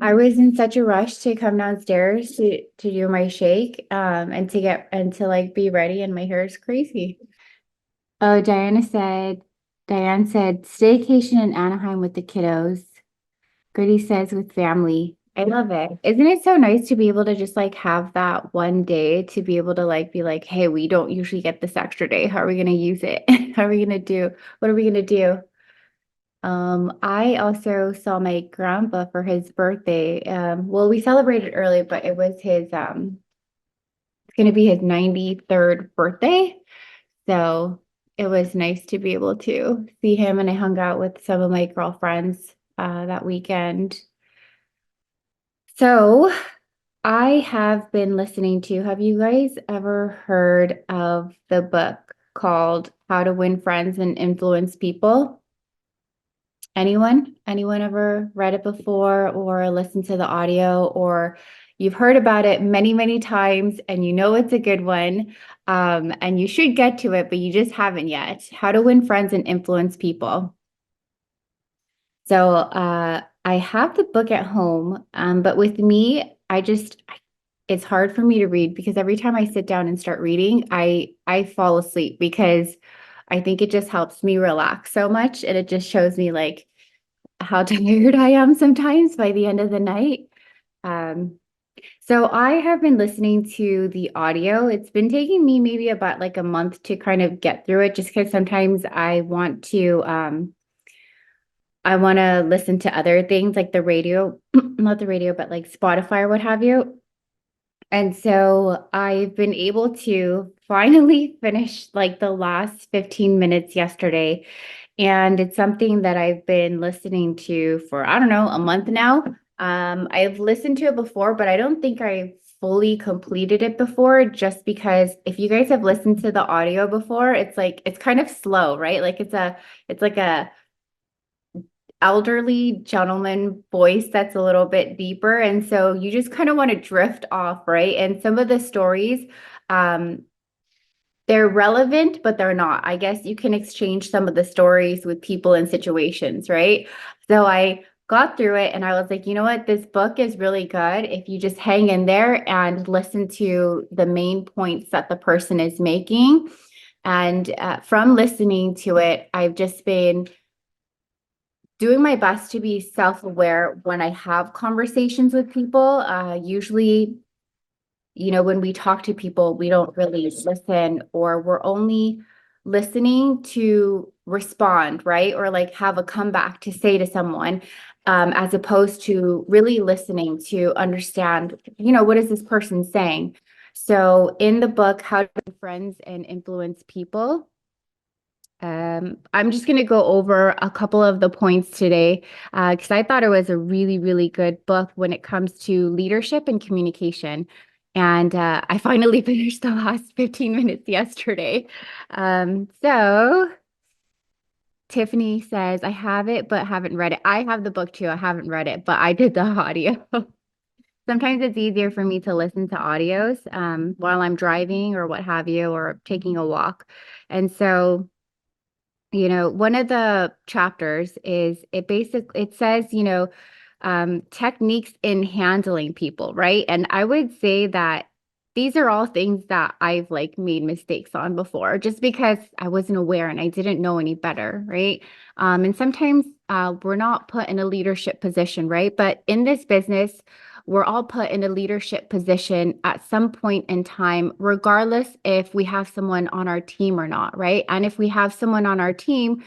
I was in such a rush to come downstairs to do my shake, and to like be ready, and my hair is crazy. Oh, Diane said staycation in Anaheim with the kiddos. Goody says with family. I love it. Isn't it so nice to be able to just like have that one day to be able to like be like, hey, we don't usually get this extra day. How are we gonna use it? How are we gonna do? What are we gonna do? I also saw my grandpa for his birthday. Well, we celebrated early, but it was it's gonna be his 93rd birthday. So it was nice to be able to see him, and I hung out with some of my girlfriends that weekend. So I have been listening to, have you guys ever heard of the book called How to Win Friends and Influence People? Anyone? Anyone ever read it before or listened to the audio, or you've heard about it many, many times and you know it's a good one, and you should get to it, but you just haven't yet. How to Win Friends and Influence People. So I have the book at home, but with me, it's hard for me to read because every time I sit down and start reading, I fall asleep because I think it just helps me relax so much, and it just shows me like how tired I am sometimes by the end of the night. Um, so I have been listening to the audio. It's been taking me maybe about like a month to kind of get through it, just because sometimes I want to listen to other things like the radio, not the radio, but like Spotify or what have you. And so I've been able to finally finish like the last 15 minutes yesterday. And it's something that I've been listening to for, I don't know, a month now. I've listened to it before, but I don't think I fully completed it before, just because if you guys have listened to the audio before, it's like it's kind of slow, right? Like it's like a elderly gentleman voice that's a little bit deeper. And so you just kind of want to drift off, right? And some of the stories, um, they're relevant, but they're not. I guess you can exchange some of the stories with people and situations, right? So I got through it and I was like, you know what? This book is really good if you just hang in there and listen to the main points that the person is making. And from listening to it, I've just been doing my best to be self-aware when I have conversations with people. Usually, when we talk to people, we don't really listen, or we're only listening to respond, right? Or like have a comeback to say to someone, as opposed to really listening to understand, what is this person saying? So in the book, How to Be Friends and Influence People, I'm just going to go over a couple of the points today because I thought it was a really, really good book when it comes to leadership and communication. And I finally finished the last 15 minutes yesterday. So Tiffany says, I have it, but haven't read it. I have the book too. I haven't read it, but I did the audio. Sometimes it's easier for me to listen to audios while I'm driving or what have you, or taking a walk. And so one of the chapters is it says, techniques in handling people, right? And I would say that these are all things that I've like made mistakes on before just because I wasn't aware and I didn't know any better, right? And sometimes we're not put in a leadership position, right? But in this business, we're all put in a leadership position at some point in time, regardless if we have someone on our team or not, right? And if we have someone on our team,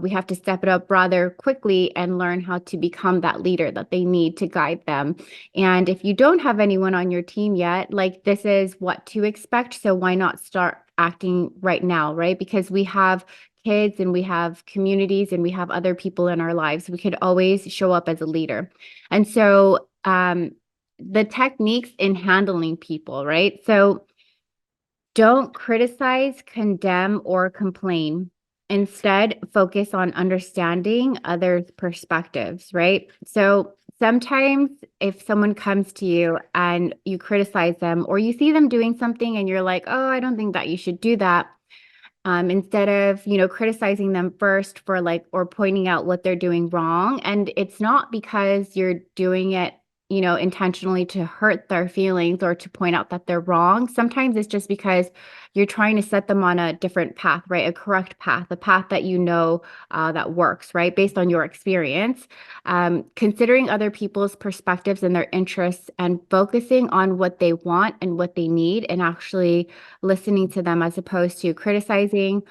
we have to step it up rather quickly and learn how to become that leader that they need to guide them. And if you don't have anyone on your team yet, like this is what to expect. So why not start acting right now, right? Because we have kids and we have communities and we have other people in our lives. We could always show up as a leader. And so the techniques in handling people, right? So don't criticize, condemn, or complain. Instead, focus on understanding others' perspectives, right? So sometimes if someone comes to you and you criticize them, or you see them doing something and you're like, oh, I don't think that you should do that. Instead of, criticizing them first for like, or pointing out what they're doing wrong. And it's not because you're doing it intentionally to hurt their feelings or to point out that they're wrong. Sometimes it's just because you're trying to set them on a different path, right? A correct path, a path that that works, right? Based on your experience. Considering other people's perspectives and their interests and focusing on what they want and what they need and actually listening to them as opposed to criticizing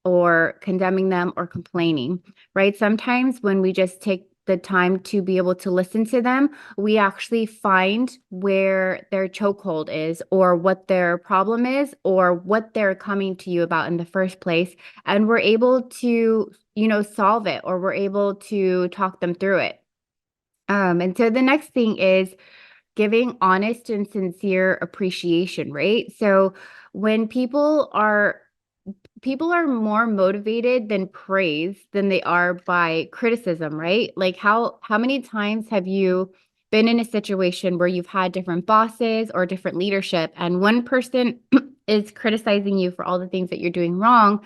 or condemning them or complaining, right? Sometimes when we just take the time to be able to listen to them, we actually find where their chokehold is or what their problem is or what they're coming to you about in the first place. And we're able to, solve it or we're able to talk them through it. And so the next thing is giving honest and sincere appreciation, right? So when people are more motivated than praise than they are by criticism, right? Like how many times have you been in a situation where you've had different bosses or different leadership and one person is criticizing you for all the things that you're doing wrong,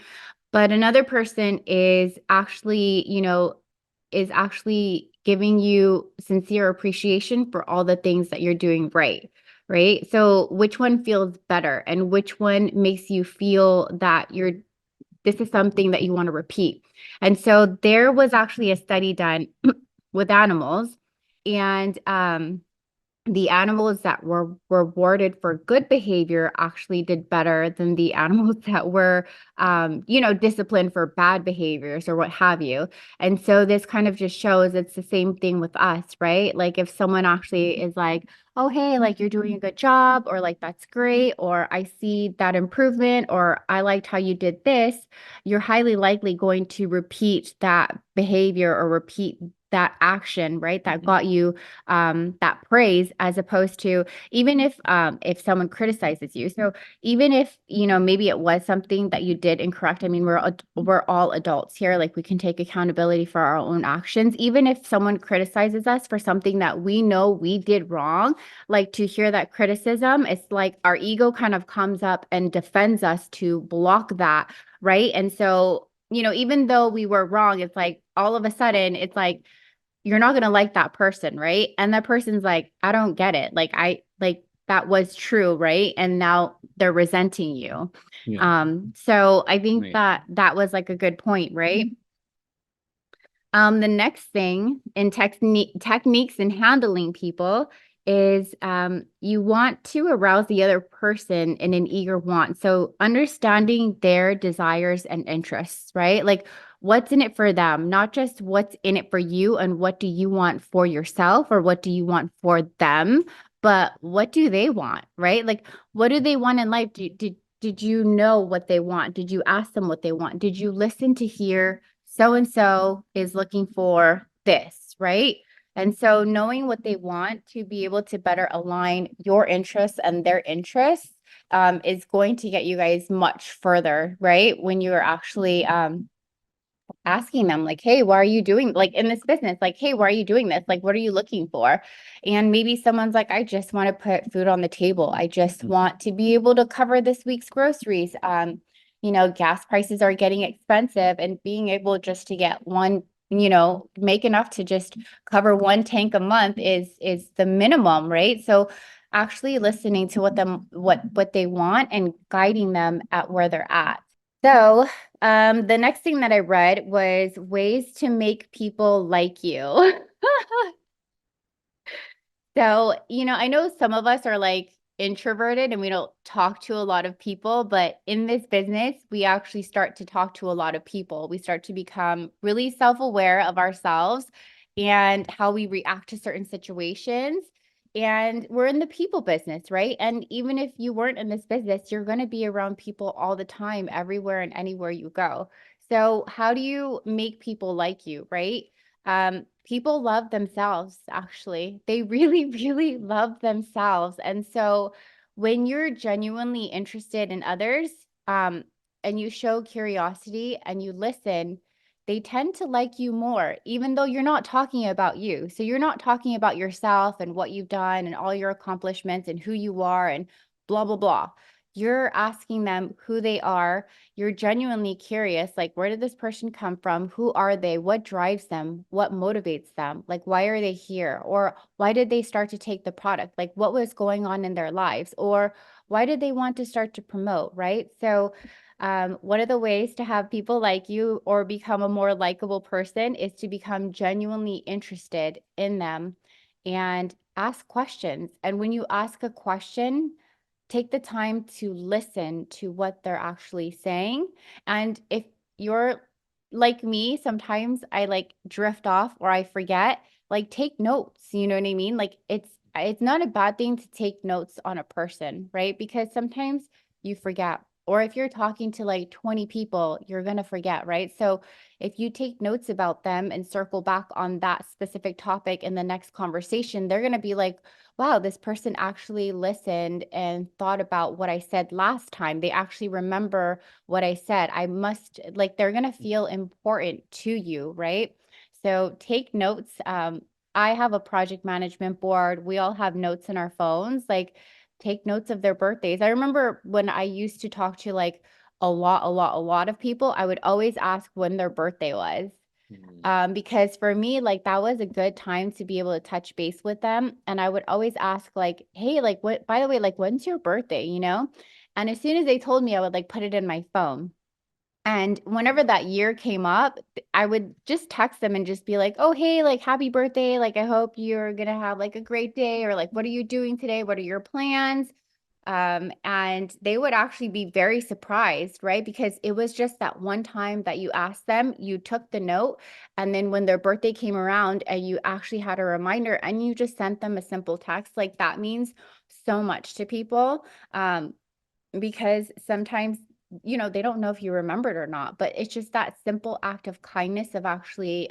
but another person is actually giving you sincere appreciation for all the things that you're doing right. Right. So which one feels better and which one makes you feel that this is something that you want to repeat? And so there was actually a study done with animals and the animals that were rewarded for good behavior actually did better than the animals that were, disciplined for bad behaviors or what have you. And so this kind of just shows it's the same thing with us, right? Like if someone actually is like, oh, hey, like you're doing a good job, or like that's great, or I see that improvement, or I liked how you did this, you're highly likely going to repeat that behavior or repeat that action, right? That got you that praise as opposed to even if someone criticizes you. So even if, maybe it was something that you did incorrect. I mean, we're all adults here. Like we can take accountability for our own actions. Even if someone criticizes us for something that we know we did wrong, like to hear that criticism, it's like our ego kind of comes up and defends us to block that, right? And so, even though we were wrong, it's like all of a sudden it's like you're not going to like that person, right? And that person's like, I don't get it. Like that was true, right? And now they're resenting you. Yeah. So I think Right. that was like a good point, right? The next thing in techniques in handling people is you want to arouse the other person in an eager want. So understanding their desires and interests, right? Like what's in it for them, not just what's in it for you and what do you want for yourself or what do you want for them, but what do they want, right? Like what do they want in life? Did you know what they want? Did you ask them what they want? Did you listen to hear so and so is looking for this, right? And so knowing what they want to be able to better align your interests and their interests is going to get you guys much further, right? When you're actually asking them like, hey, why are you doing like in this business? Like, hey, why are you doing this? Like, what are you looking for? And maybe someone's like, I just want to put food on the table. I just want to be able to cover this week's groceries. Gas prices are getting expensive and being able just to get one, make enough to just cover one tank a month is the minimum, right? So actually listening to what they want and guiding them at where they're at. So, the next thing that I read was ways to make people like you. So, I know some of us are like introverted and we don't talk to a lot of people, but in this business, we actually start to talk to a lot of people. We start to become really self-aware of ourselves and how we react to certain situations. And we're in the people business, right? And even if you weren't in this business, you're going to be around people all the time, everywhere and anywhere you go. So, how do you make people like you, right? People love themselves, actually. They really, really love themselves. And so when you're genuinely interested in others, and you show curiosity and you listen, they tend to like you more, even though you're not talking about you. So you're not talking about yourself and what you've done and all your accomplishments and who you are and blah, blah, blah. you're asking them who they are. You're genuinely curious, like, where did this person come from? Who are they? What drives them? What motivates them? Like, why are they here? Or why did they start to take the product? Like, what was going on in their lives? Or why did they want to start to promote, right? So, one of the ways to have people like you or become a more likable person is to become genuinely interested in them and ask questions. And when you ask a question, take the time to listen to what they're actually saying. And if you're like me, sometimes I like drift off or I forget, like take notes, you know what I mean? Like it's not a bad thing to take notes on a person, right? Because sometimes you forget. Or if you're talking to like 20 people, you're going to forget, right? So if you take notes about them and circle back on that specific topic in the next conversation, they're going to be like, wow, this person actually listened and thought about what I said last time. They actually remember what I said. I must, like, they're going to feel important to you, right? So take notes. I have a project management board. We all have notes in our phones. Like, take notes of their birthdays. I remember when I used to talk to like a lot of people, I would always ask when their birthday was. Mm. Because for me, like that was a good time to be able to touch base with them. And I would always ask, like, hey, like what, by the way, like when's your birthday, you know? And as soon as they told me, I would like put it in my phone. And whenever that year came up, I would just text them and just be like, oh, hey, like happy birthday. Like, I hope you're gonna have like a great day, or like, what are you doing today? What are your plans? And they would actually be very surprised, right? Because it was just that one time that you asked them, you took the note, and then when their birthday came around and you actually had a reminder and you just sent them a simple text, like that means so much to people. Because sometimes, you know, they don't know if you remembered or not, but it's just that simple act of kindness of actually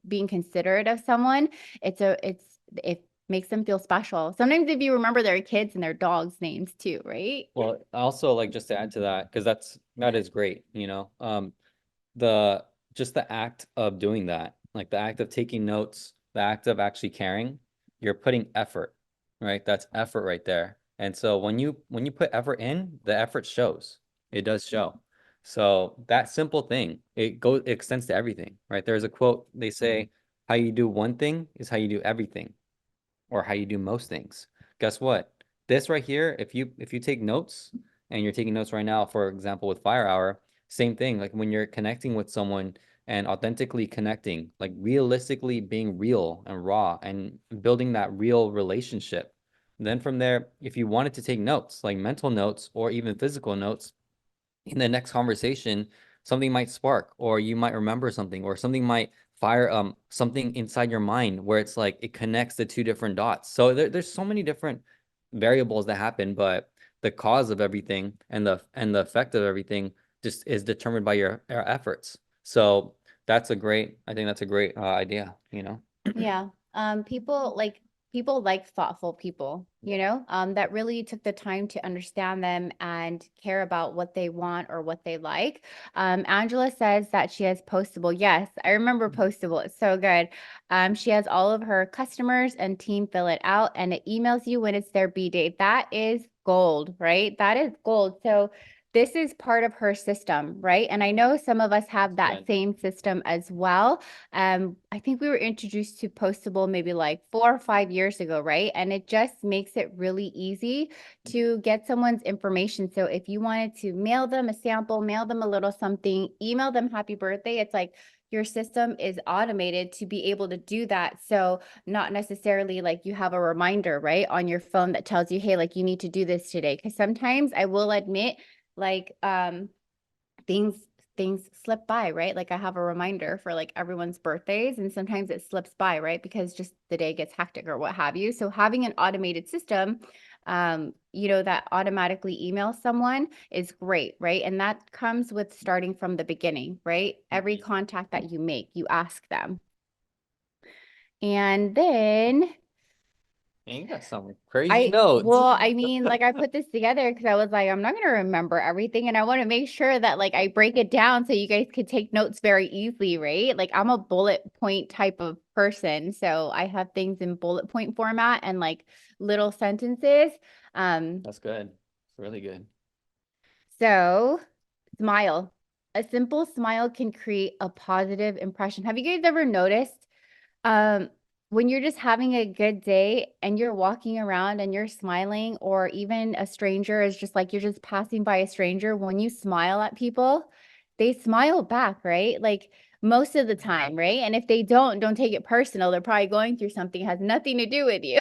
being considerate of someone. It makes them feel special. Sometimes if you remember their kids and their dogs' names too, right? Well, also like just to add to that, because that is great, you know. The just the act of doing that, like the act of taking notes, the act of actually caring, you're putting effort, right? That's effort right there. And so when you put effort in, the effort shows. It does show. So that simple thing, it extends to everything, right? There's a quote, they say, how you do one thing is how you do everything or how you do most things. Guess what? This right here, if you take notes and you're taking notes right now, for example, with Fire Hour, same thing. Like when you're connecting with someone and authentically connecting, like realistically being real and raw and building that real relationship. Then from there, if you wanted to take notes, like mental notes or even physical notes, in the next conversation, something might spark, or you might remember something, or something might fire something inside your mind where it's like it connects the two different dots. So there's so many different variables that happen, but the cause of everything and the effect of everything just is determined by your efforts. So I think that's a great idea, you know? Yeah. People like thoughtful people, you know, that really took the time to understand them and care about what they want or what they like. Angela says that she has Postable. Yes, I remember Postable. It's so good. She has all of her customers and team fill it out and it emails you when it's their B date. That is gold, right? That is gold. So this is part of her system, right? And I know some of us have that Good. same system as well. I think we were introduced to Postable maybe like 4 or 5 years ago, right? And it just makes it really easy to get someone's information. So if you wanted to mail them a sample, mail them a little something, email them happy birthday, it's like your system is automated to be able to do that. So not necessarily like you have a reminder, right, on your phone that tells you, hey, like you need to do this today. Because sometimes I will admit, like things things slip by, right? Like I have a reminder for like everyone's birthdays and sometimes it slips by, right? Because just the day gets hectic or what have you. So having an automated system, you know, that automatically emails someone is great, right? And that comes with starting from the beginning, right? Every Mhm. contact that you make, you ask them. And then And you got some crazy notes. well, I mean, like I put this together because I was like, I'm not going to remember everything. And I want to make sure that like I break it down so you guys could take notes very easily, right? Like I'm a bullet point type of person. So I have things in bullet point format and like little sentences. Um, That's good. It's really good. So, smile. A simple smile can create a positive impression. Have you guys ever noticed um, when you're just having a good day and you're walking around and you're smiling, or even a stranger is just like you're just passing by a stranger, when you smile at people, they smile back, right? Like most of the time, right? And if they don't take it personal. They're probably going through something, has nothing to do with you.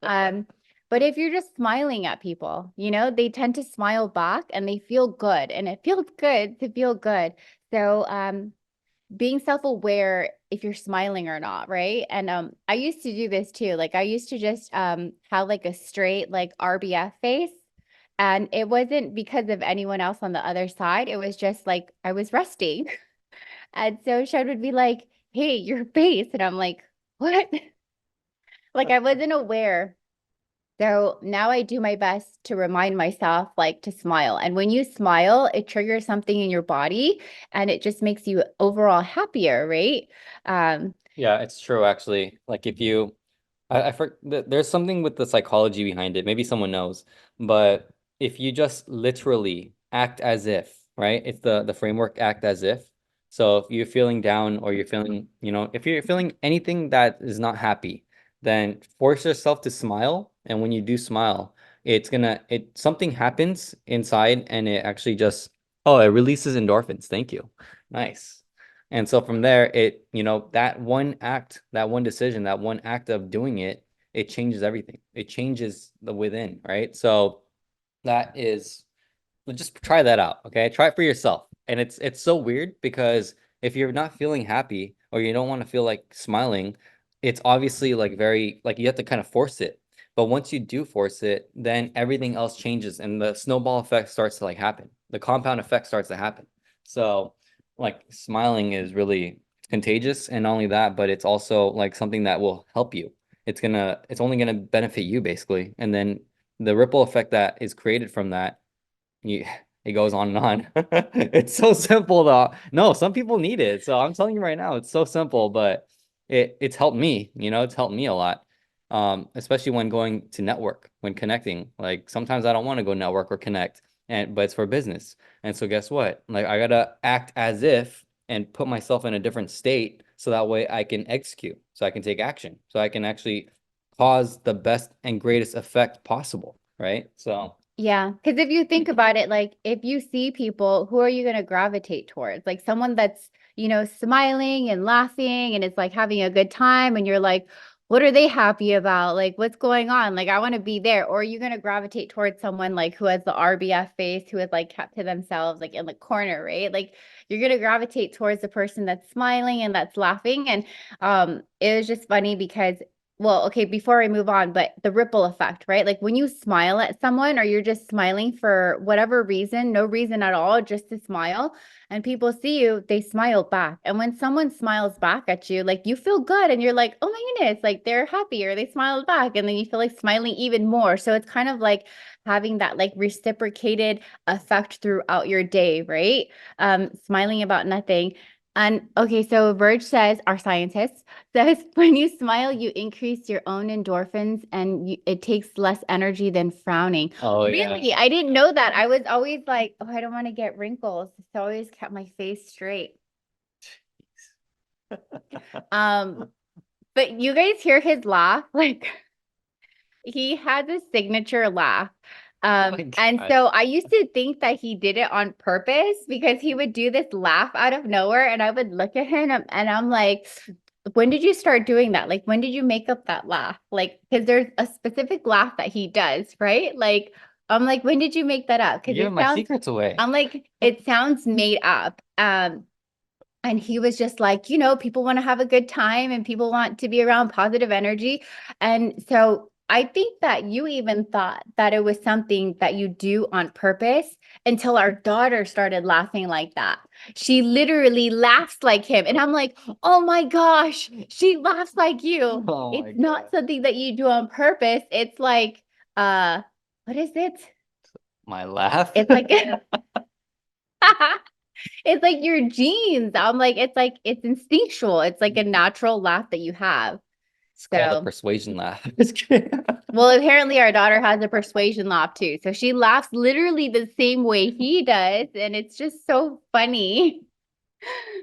Um, but if you're just smiling at people, they tend to smile back and they feel good, and it feels good to feel good. So, being self-aware if you're smiling or not, right? And I used to do this too. Like I used to just have like a straight like RBF face. And it wasn't because of anyone else on the other side. It was just like I was resting. And so Shad would be like, "Hey, your face." And I'm like, "What?" Like I wasn't aware. So now I do my best to remind myself like to smile. And when you smile, it triggers something in your body and it just makes you overall happier, right? Um, Yeah, it's true actually. Like if you there's something with the psychology behind it. Maybe someone knows, but if you just literally act as if, right? It's the framework act as if. So if you're feeling down or you're feeling, if you're feeling anything that is not happy, then force yourself to smile. And when you do smile, it something happens inside and it actually just, oh, it releases endorphins. Thank you. Nice. And so from there, that one act, that one decision, that one act of doing it, it changes everything. It changes the within, right? So that is just try that out, okay? Try it for yourself. And it's so weird because if you're not feeling happy or you don't want to feel like smiling, it's obviously like very like you have to kind of force it. But once you do force it, then everything else changes and the snowball effect starts to like happen. The compound effect starts to happen. So like smiling is really contagious, and not only that, but it's also like something that will help you. It's only gonna benefit you basically. And then the ripple effect that is created from that, you, it goes on and on. It's so simple though. No, some people need it. So I'm telling you right now, it's so simple, but it's helped me, it's helped me a lot. Especially when going to network, when connecting. Like sometimes I don't want to go network or connect, but it's for business. And so guess what? Like I gotta act as if and put myself in a different state so that way I can execute, so I can take action, so I can actually cause the best and greatest effect possible, right? So Yeah, because if you think about it, like if you see people, who are you going to gravitate towards? Like someone that's, smiling and laughing and it's like having a good time, and you're like, what are they happy about? Like, what's going on? Like, I want to be there. Or are you going to gravitate towards someone like who has the RBF face, who is like kept to themselves, like in the corner, right? Like, you're going to gravitate towards the person that's smiling and that's laughing. And it was just funny because well, okay, before I move on, but the ripple effect, right? Like when you smile at someone or you're just smiling for whatever reason, no reason at all, just to smile, and people see you, they smile back. And when someone smiles back at you, like you feel good and you're like, oh my goodness, like they're happy or they smiled back. And then you feel like smiling even more. So it's kind of like having that like reciprocated effect throughout your day, right? Smiling about nothing. And okay, so Verge says, our scientist says, when you smile, you increase your own endorphins and it takes less energy than frowning. oh yeah. Really? I didn't know that. I was always like, oh, I don't want to get wrinkles. So I always kept my face straight. Um, but you guys hear his laugh? Like he has a signature laugh. Oh my And God. so I used to think that he did it on purpose because he would do this laugh out of nowhere, and I would look at him and I'm like, when did you start doing that? Like, when did you make up that laugh? Like, because there's a specific laugh that he does, right? Like, I'm like, when did you make that up? You're Because giving my secrets away. I'm like, it sounds made up. And he was just like, people want to have a good time and people want to be around positive energy. And so I think that you even thought that it was something that you do on purpose until our daughter started laughing like that. She literally laughs like him. And I'm like, oh my gosh, she laughs like you. Oh my It's not God. something that you do on purpose. It's like, what is it? My laugh. It's like, it's like your genes. I'm like, it's instinctual. It's like a natural laugh that you have. It's called a So, persuasion laugh. Just kidding. well, apparently our daughter has a persuasion laugh too. So she laughs literally the same way he does, and it's just so funny.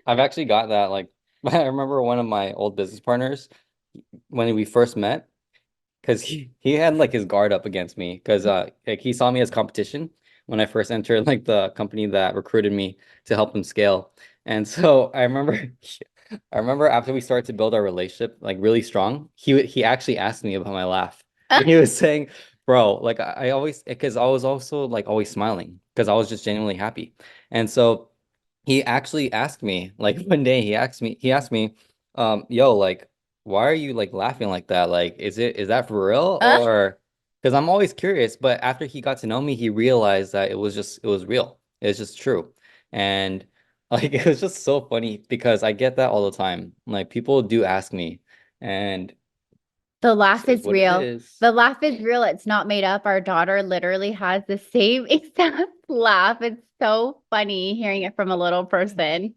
I've actually got that. Like, I remember one of my old business partners when we first met, because he had like his guard up against me because like he saw me as competition when I first entered like the company that recruited me to help them scale. And so I remember after we started to build our relationship like really strong, he actually asked me about my laugh. And he was saying, "Bro, like I always because I was also like always smiling because I was just genuinely happy." And so he actually asked me like one day he asked me yo, like why are you like laughing like that? Like, is that for real Uh, or because I'm always curious, but after he got to know me, he realized that it was real. It's just true. And like it was just so funny because I get that all the time. Like people do ask me and the this laugh is is what it real. is. The laugh is real. It's not made up. Our daughter literally has the same exact laugh. It's so funny hearing it from a little person.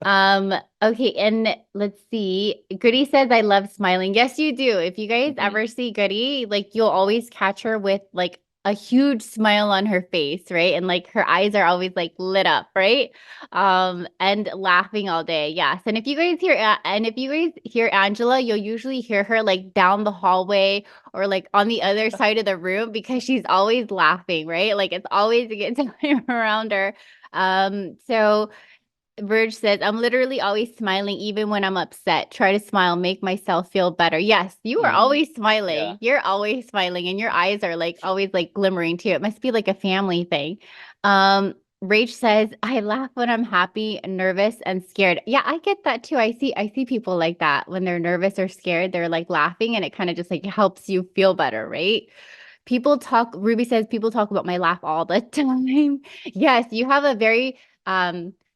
Um, okay, and let's see. Goody says, I love smiling. Yes, you do. If you guys Mhm. ever see Goody, like you'll always catch her with like a huge smile on her face, right? And like her eyes are always like lit up, right? And laughing all day. Yes. And if you guys hear Angela, you'll usually hear her like down the hallway or like on the other side of the room because she's always laughing, right? Like it's always a good time around her. So Verge says, I'm literally always smiling even when I'm upset. Try to smile, make myself feel better. Yes, you are Mhm. always Yeah. smiling. You're always smiling, and your eyes are like always like glimmering too. It must be like a family thing. Rach says, I laugh when I'm happy, nervous, and scared. Yeah, I get that too. I see people like that when they're nervous or scared, they're like laughing and it kind of just like helps you feel better, right? Ruby says people talk about my laugh all the time. Yes, you have a very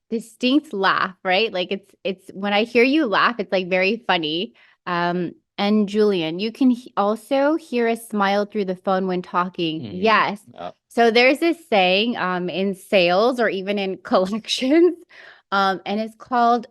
distinct laugh, right? Like it's when I hear you laugh, it's like very funny. And Julian, you can also hear a smile through the phone when talking. Hmm. Yes. Yeah. So there's this saying in sales or even in collections, and it's called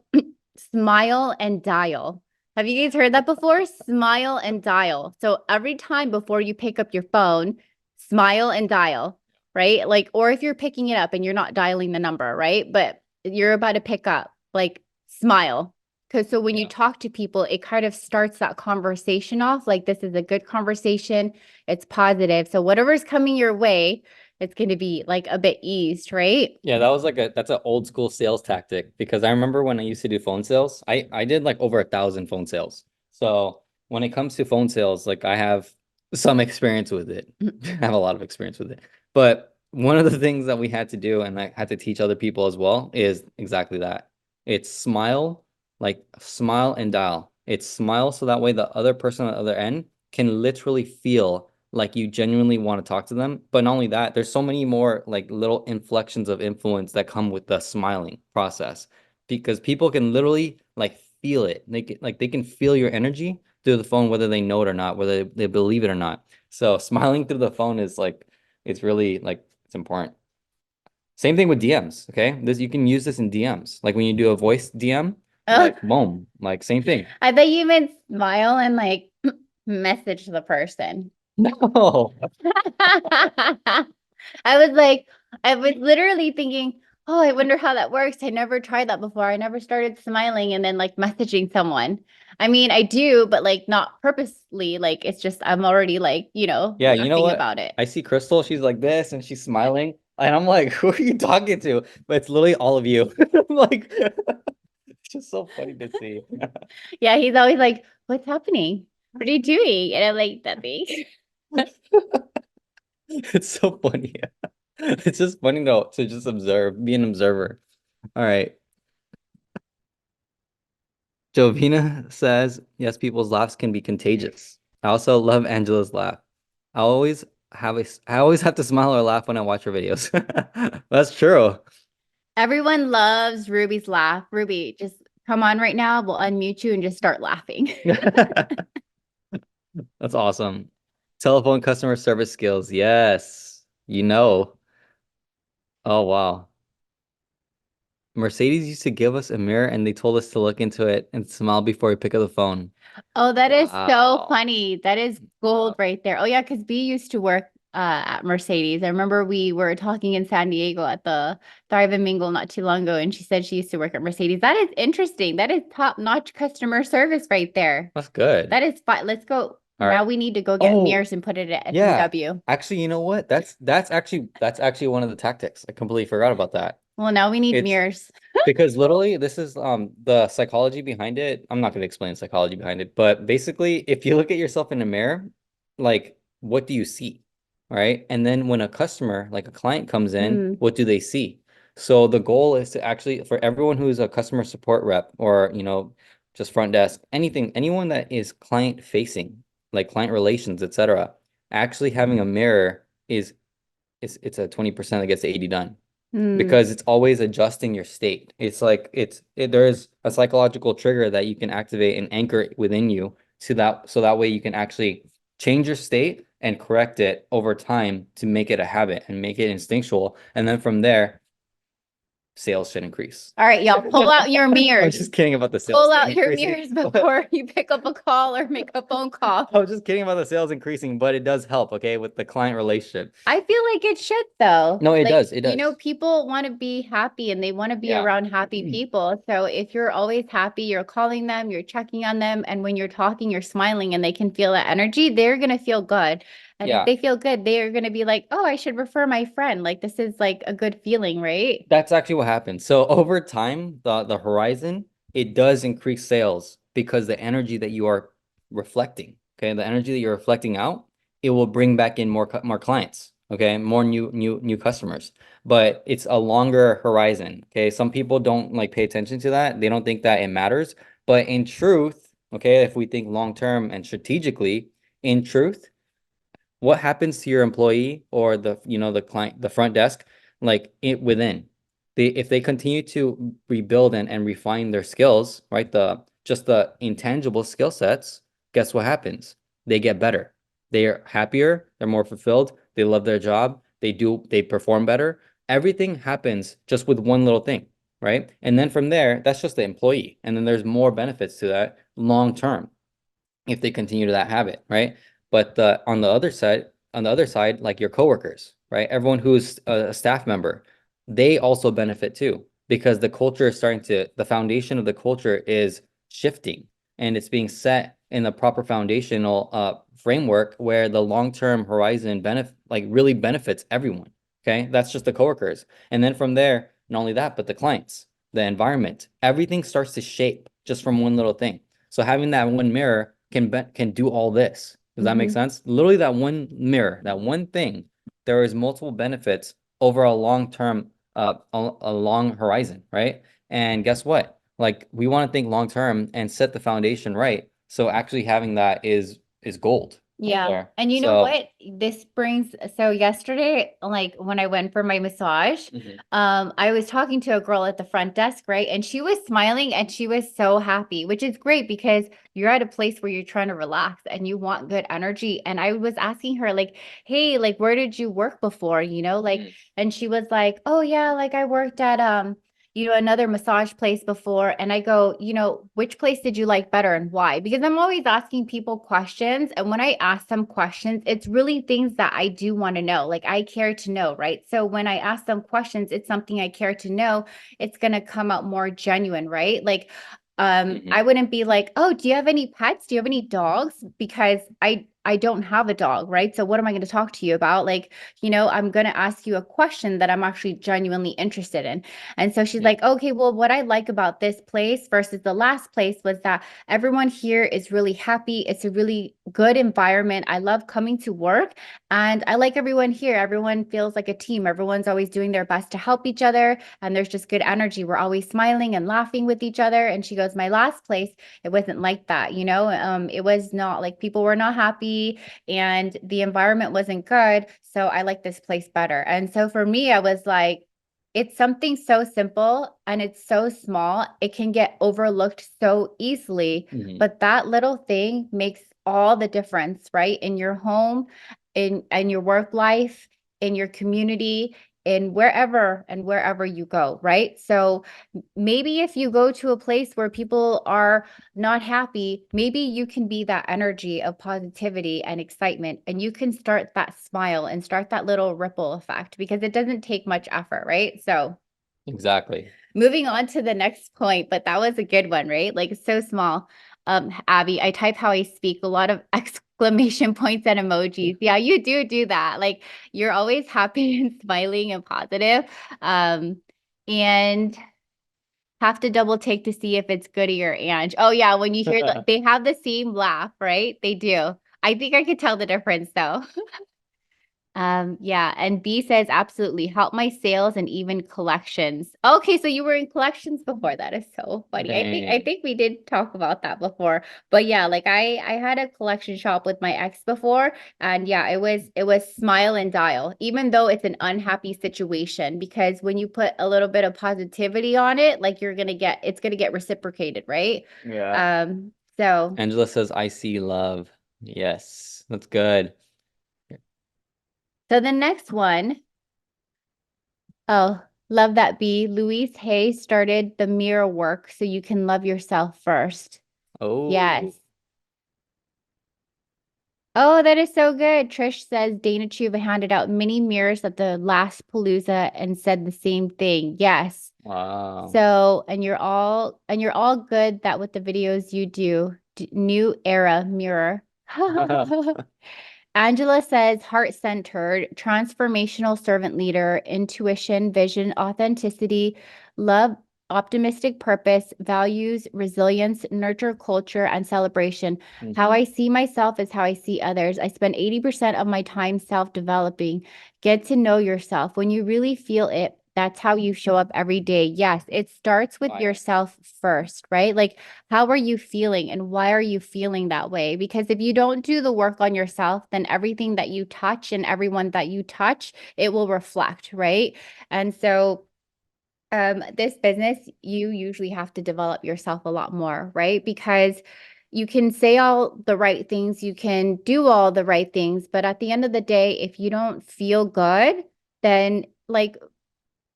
smile and dial. Have you guys heard that before? Smile and dial. So every time before you pick up your phone, smile and dial, right? Like, or if you're picking it up and you're not dialing the number, right? But you're about to pick up, like, smile. Because so when you Yeah. talk to people, it kind of starts that conversation off like this is a good conversation. It's positive. So whatever's coming your way, it's going to be like a bit eased, right? Yeah, that was like that's an old school sales tactic because I remember when I used to do phone sales, I did like over 1,000 phone sales. So when it comes to phone sales, like I have some experience with it. I have a lot of experience with it. But one of the things that we had to do and I had to teach other people as well is exactly that. It's smile, like smile and dial. It's smile so that way the other person on the other end can literally feel like you genuinely want to talk to them. But not only that, there's so many more like little inflections of influence that come with the smiling process because people can literally like feel it. They can feel your energy through the phone, whether they know it or not, whether they believe it or not. So smiling through the phone is like it's really like it's important. Same thing with DMs, okay? This you can use this in DMs. Like when you do a voice DM, Oh, like boom, like same thing. I bet you meant smile and like message the person. No. I was like, I was literally thinking, oh, I wonder how that works. I never tried that before. I never started smiling and then like messaging someone. I mean, I do, but like not purposely. Like it's just I'm already like, Yeah, you know laughing what? about it. I see Crystal, she's like this and she's smiling. And I'm like, who are you talking to? But it's literally all of you. I'm like, it's just so funny to see. Yeah, he's always like, what's happening? What are you doing? And I'm like, nothing. It's so funny. It's just funny to just observe, be an observer. All right. Jovina says, yes, people's laughs can be contagious. I also love Angela's laugh. I always have to smile or laugh when I watch her videos. That's true. Everyone loves Ruby's laugh. Ruby, just come on right now. We'll unmute you and just start laughing. That's awesome. Telephone customer service skills. Yes. You know. Oh, wow. Mercedes used to give us a mirror and they told us to look into it and smile before we pick up the phone. Oh, that is so Wow. funny. That is gold Wow. right there. Oh yeah, because B used to work at Mercedes. I remember we were talking in San Diego at the Thrive and Mingle not too long ago, and she said she used to work at Mercedes. That is interesting. That is top-notch customer service right there. That's good. That is fine. Let's go. All right. Now we need to go get Oh, mirrors and put it at yeah. FMW. Actually, you know what? That's actually one of the tactics. I completely forgot about that. Well, now we need It's mirrors. because literally this is the psychology behind it. I'm not going to explain the psychology behind it, but basically if you look at yourself in a mirror, like what do you see? Right? And then when a customer, like a client comes in, Mm, what do they see? So the goal is to actually for everyone who's a customer support rep or, just front desk, anyone that is client facing, like client relations, etc., actually having a mirror is it's a 20% that gets 80 done mm, because it's always adjusting your state. It's like there's a psychological trigger that you can activate and anchor it within you so that way you can actually change your state and correct it over time to make it a habit and make it instinctual. And then from there, sales should increase. all right, y'all, pull out your I'm mirrors. just kidding about the sales Pull out your increasing. mirrors before you pick up a call or make a phone call. I was just kidding about the sales increasing, but it does help, okay, with the client relationship. I feel like it should though. No, it Like, does. It does. people want to be happy and they want to be Yeah. around happy people. So if you're always happy, you're calling them, you're checking on them, and when you're talking, you're smiling and they can feel that energy, they're going to feel good. And if Yeah. they feel good, they're going to be like, "Oh, I should refer my friend." Like this is like a good feeling, right? That's actually what happens. So over time, the horizon, it does increase sales because the energy that you are reflecting, okay, the energy that you're reflecting out, it will bring back in more clients, okay, more new customers. But it's a longer horizon, okay? Some people don't like pay attention to that. They don't think that it matters. But in truth, okay, if we think long term and strategically, in truth, what happens to your employee or the client, the front desk, like it within if they continue to rebuild and refine their skills, right? The intangible skill sets, guess what happens? They get better. They are happier, they're more fulfilled, they love their job, they perform better. Everything happens just with one little thing, right? And then from there, that's just the employee. And then there's more benefits to that long term if they continue to that habit, right? But on the other side, like your coworkers, right? Everyone who's a staff member, they also benefit too because the foundation of the culture is shifting and it's being set in the proper foundational framework where the long-term horizon really benefits everyone. Okay, that's just the coworkers, and then from there, not only that, but the clients, the environment, everything starts to shape just from one little thing. So having that one mirror can do all this. Does that make Mhm. sense? Literally that one mirror, that one thing, there is multiple benefits over a long term, a long horizon, right? And guess what? Like we want to think long term and set the foundation right. So actually having that is gold Yeah. there. And you know So what? This brings, so yesterday, like when I went for my massage, mhm. I was talking to a girl at the front desk, right? And she was smiling and she was so happy, which is great because you're at a place where you're trying to relax and you want good energy. And I was asking her, like, hey, like, where did you work before? Like, and she was like, oh yeah, like I worked at another massage place before. And I go, which place did you like better and why? Because I'm always asking people questions. And when I ask them questions, it's really things that I do want to know. Like I care to know, right? So when I ask them questions, it's something I care to know. It's going to come out more genuine, right? Like, I wouldn't be like, oh, do you have any pets? Do you have any dogs? Because I don't have a dog, right? So what am I going to talk to you about? Like, I'm going to ask you a question that I'm actually genuinely interested in. And so she's Yeah. like, okay, well, what I like about this place versus the last place was that everyone here is really happy. It's a really good environment. I love coming to work and I like everyone here. Everyone feels like a team. Everyone's always doing their best to help each other. And there's just good energy. We're always smiling and laughing with each other. And she goes, my last place, it wasn't like that. It was not like people were not happy and the environment wasn't good. So I like this place better. And so for me, I was like, it's something so simple and it's so small. It can get overlooked so easily, Mhm. but that little thing makes all the difference, right? In your home, in your work life, in your community, in wherever and wherever you go, right? So maybe if you go to a place where people are not happy, maybe you can be that energy of positivity and excitement, and you can start that smile and start that little ripple effect because it doesn't take much effort, right? So Exactly. moving on to the next point, but that was a good one, right? Like so small. Abby, I type how I speak, a lot of exclamation points and emojis. Yeah, you do that. Like you're always happy and smiling and positive. And have to double take to see if it's Goody or Ange. Oh yeah, when you hear they have the same laugh, right? They do. I think I could tell the difference though. Yeah, and B says absolutely help my sales and even collections. Okay, so you were in collections before. That is so funny. I Dang. think we did talk about that before. But yeah, like I had a collection shop with my ex before, and yeah, it was smile and dial, even though it's an unhappy situation, because when you put a little bit of positivity on it, like it's gonna get reciprocated, right? Yeah. Um, so Angela says, I see love. Yes, that's good. so the next one. Oh, love that B. Louise Hay started the mirror work so you can love yourself first. Oh, Yes. Oh, that is so good. Trish says Dana Chuva handed out mini mirrors at the last Palooza and said the same thing. Yes. wow. So, and you're all good that with the videos you do, new era mirror. Angela says heart centered, transformational servant leader, intuition, vision, authenticity, love, optimistic purpose, values, resilience, nurture culture, and celebration. How I see myself is how I see others. I spend 80% of my time self developing. Get to know yourself. When you really feel it, that's how you show up every day. Yes, it starts with Fire. yourself first, right? Like, how are you feeling and why are you feeling that way? Because if you don't do the work on yourself, then everything that you touch and everyone that you touch, it will reflect, right? And so this business, you usually have to develop yourself a lot more, right? Because you can say all the right things, you can do all the right things, but at the end of the day, if you don't feel good, then like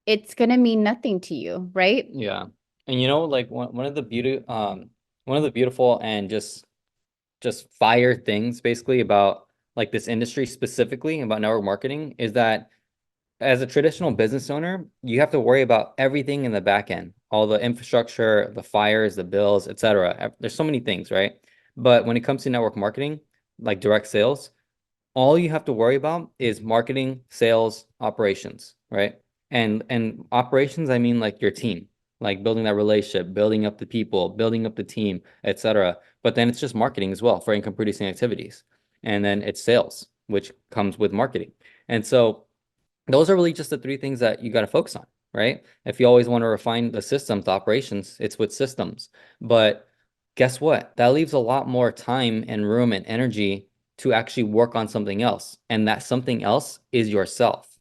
it's gonna mean nothing to you, right? Yeah. And like one of the beautiful and just fire things basically about like this industry specifically about network marketing is that as a traditional business owner, you have to worry about everything in the back end, all the infrastructure, the fires, the bills, etc. There's so many things, right? But when it comes to network marketing, like direct sales, all you have to worry about is marketing, sales, operations, right? And operations, I mean like your team, like building that relationship, building up the people, building up the team, etc. But then it's just marketing as well for income producing activities. And then it's sales, which comes with marketing. And so those are really just the three things that you got to focus on, right? If you always want to refine the systems, the operations, it's with systems. But guess what? That leaves a lot more time and room and energy to actually work on something else. And that something else is yourself,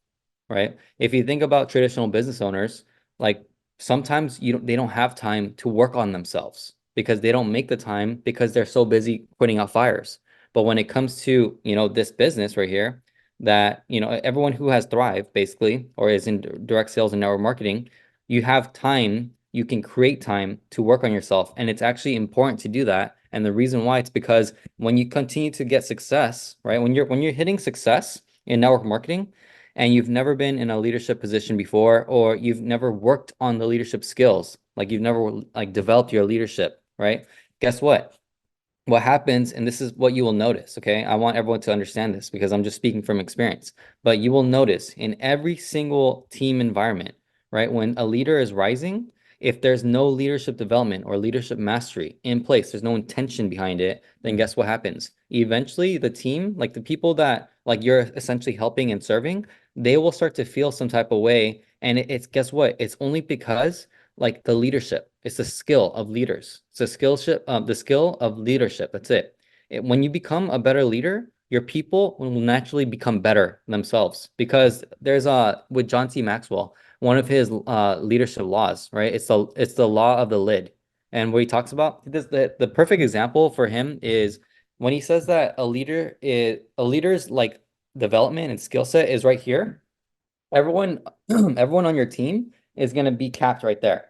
right? If you think about traditional business owners, like sometimes they don't have time to work on themselves because they don't make the time because they're so busy putting out fires. But when it comes to, this business right here, that, everyone who has Thrive basically, or is in direct sales and network marketing, you have time, you can create time to work on yourself. And it's actually important to do that. And the reason why it's because when you continue to get success, right? When you're hitting success in network marketing and you've never been in a leadership position before, or you've never worked on the leadership skills, like you've never like developed your leadership, right? Guess what happens, and this is what you will notice, okay? I want everyone to understand this because I'm just speaking from experience, but you will notice in every single team environment, right? When a leader is rising, if there's no leadership development or leadership mastery in place, there's no intention behind it, then guess what happens? Eventually, the team, like the people that like you're essentially helping and serving, they will start to feel some type of way. And it's guess what? It's only because like the leadership. It's the skill of leaders. It's the skill of leadership. That's it. When you become a better leader, your people will naturally become better themselves because there's with John C. Maxwell, one of his leadership laws, right? It's the law of the lid. And what he talks about, the perfect example for him is when he says that a leader's like development and skill set is right here. everyone, everyone on your team is going to be capped right there.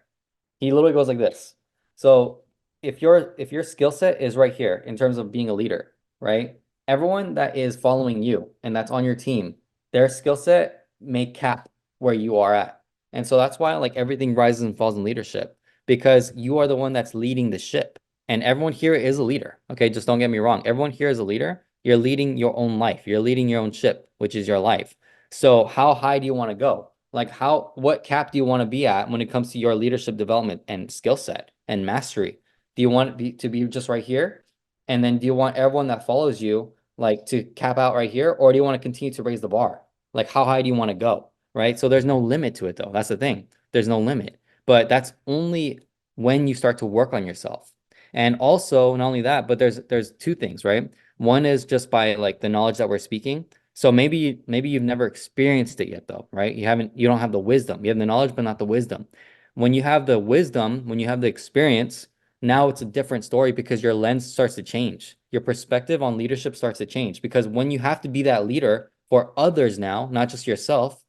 He literally goes like this. So if your skill set is right here in terms of being a leader, right? Everyone that is following you and that's on your team, their skill set may cap where you are at. And so that's why like everything rises and falls in leadership because you are the one that's leading the ship. And everyone here is a leader. Okay, just don't get me wrong. Everyone here is a leader. You're leading your own life. You're leading your own ship, which is your life. So how high do you want to go? Like what cap do you want to be at when it comes to your leadership development and skill set and mastery? Do you want to be just right here? And then do you want everyone that follows you like to cap out right here? Or do you want to continue to raise the bar? Like how high do you want to go? Right. So there's no limit to it though. That's the thing. There's no limit. But that's only when you start to work on yourself. And also not only that, but there's two things, right? One is just by like the knowledge that we're speaking. So maybe you've never experienced it yet though, right? You don't have the wisdom. You have the knowledge, but not the wisdom. When you have the wisdom, when you have the experience, now it's a different story because your lens starts to change. Your perspective on leadership starts to change because when you have to be that leader for others now, not just yourself,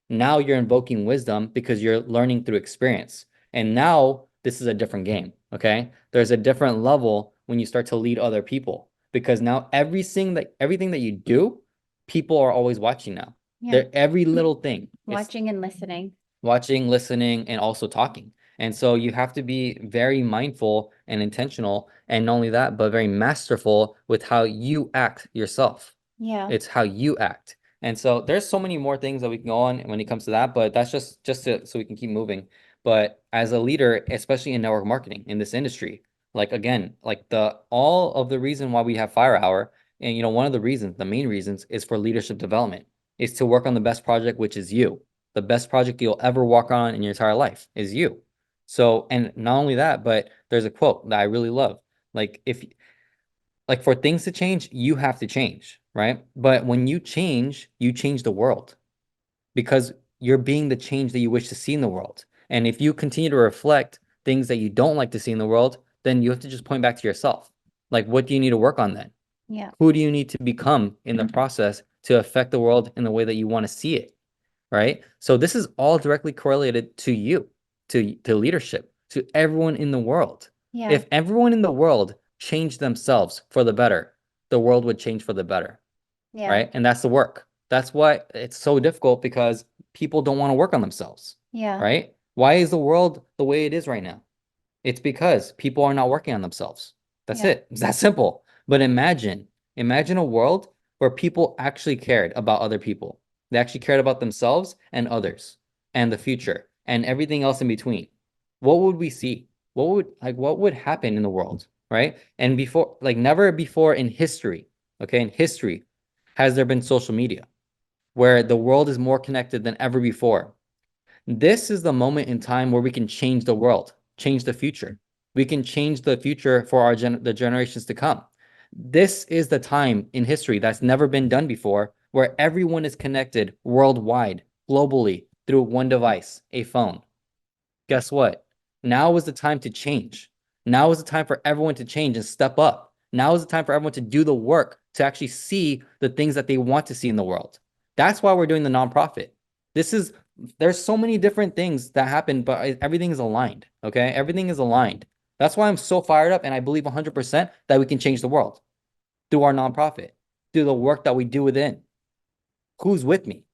now you're invoking wisdom because you're learning through experience. And now this is a different game, okay? There's a different level when you start to lead other people because now everything that you do, people are always watching now. Yeah. They're every little thing. Watching and listening. Watching, listening, and also talking. And so you have to be very mindful and intentional, and not only that, but very masterful with how you act yourself. Yeah. It's how you act. And so there's so many more things that we can go on when it comes to that, but that's so we can keep moving. But as a leader, especially in network marketing in this industry, like again, like the all of the reason why we have Fire Hour, and one of the reasons, the main reasons is for leadership development, is to work on the best project, which is you. The best project you'll ever work on in your entire life is you. So, and not only that, but there's a quote that I really love. Like like for things to change, you have to change, right? But when you change the world because you're being the change that you wish to see in the world. And if you continue to reflect things that you don't like to see in the world, then you have to just point back to yourself. Like, what do you need to work on then? Yeah. Who do you need to become in the process to affect the world in the way that you want to see it? Right? So this is all directly correlated to you, to leadership, to everyone in the world. Yeah. If everyone in the world changed themselves for the better, the world would change for the better. Yeah. Right? And that's the work. That's why it's so difficult because people don't want to work on themselves. Yeah. Right? Why is the world the way it is right now? It's because people are not working on themselves. That's it. It's that simple. But imagine a world where people actually cared about other people. They actually cared about themselves and others and the future and everything else in between. What would we see? What would happen in the world, right? And before, like never before in history, okay, in history, has there been social media where the world is more connected than ever before. This is the moment in time where we can change the world, change the future. We can change the future for the generations to come. This is the time in history that's never been done before where everyone is connected worldwide, globally, through one device, a phone. Guess what? Now is the time to change. Now is the time for everyone to change and step up. Now is the time for everyone to do the work to actually see the things that they want to see in the world. That's why we're doing the nonprofit. There's so many different things that happen, but everything is aligned. Okay. Everything is aligned. That's why I'm so fired up. And I believe 100% that we can change the world through our nonprofit, through the work that we do within. Who's with me?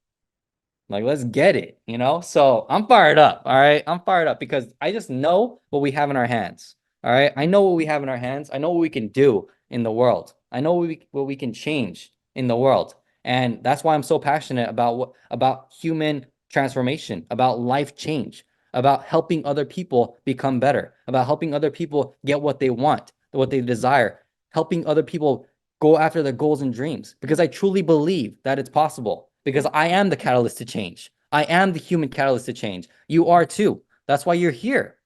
Like, let's get it, So I'm fired up. All right. I'm fired up because I just know what we have in our hands. All right. I know what we have in our hands. I know what we can do in the world. I know what we can change in the world. And that's why I'm so passionate about human transformation, about life change, about helping other people become better, about helping other people get what they want, what they desire, helping other people go after their goals and dreams because I truly believe that it's possible because I am the catalyst to change. I am the human catalyst to change. You are too. That's why you're here.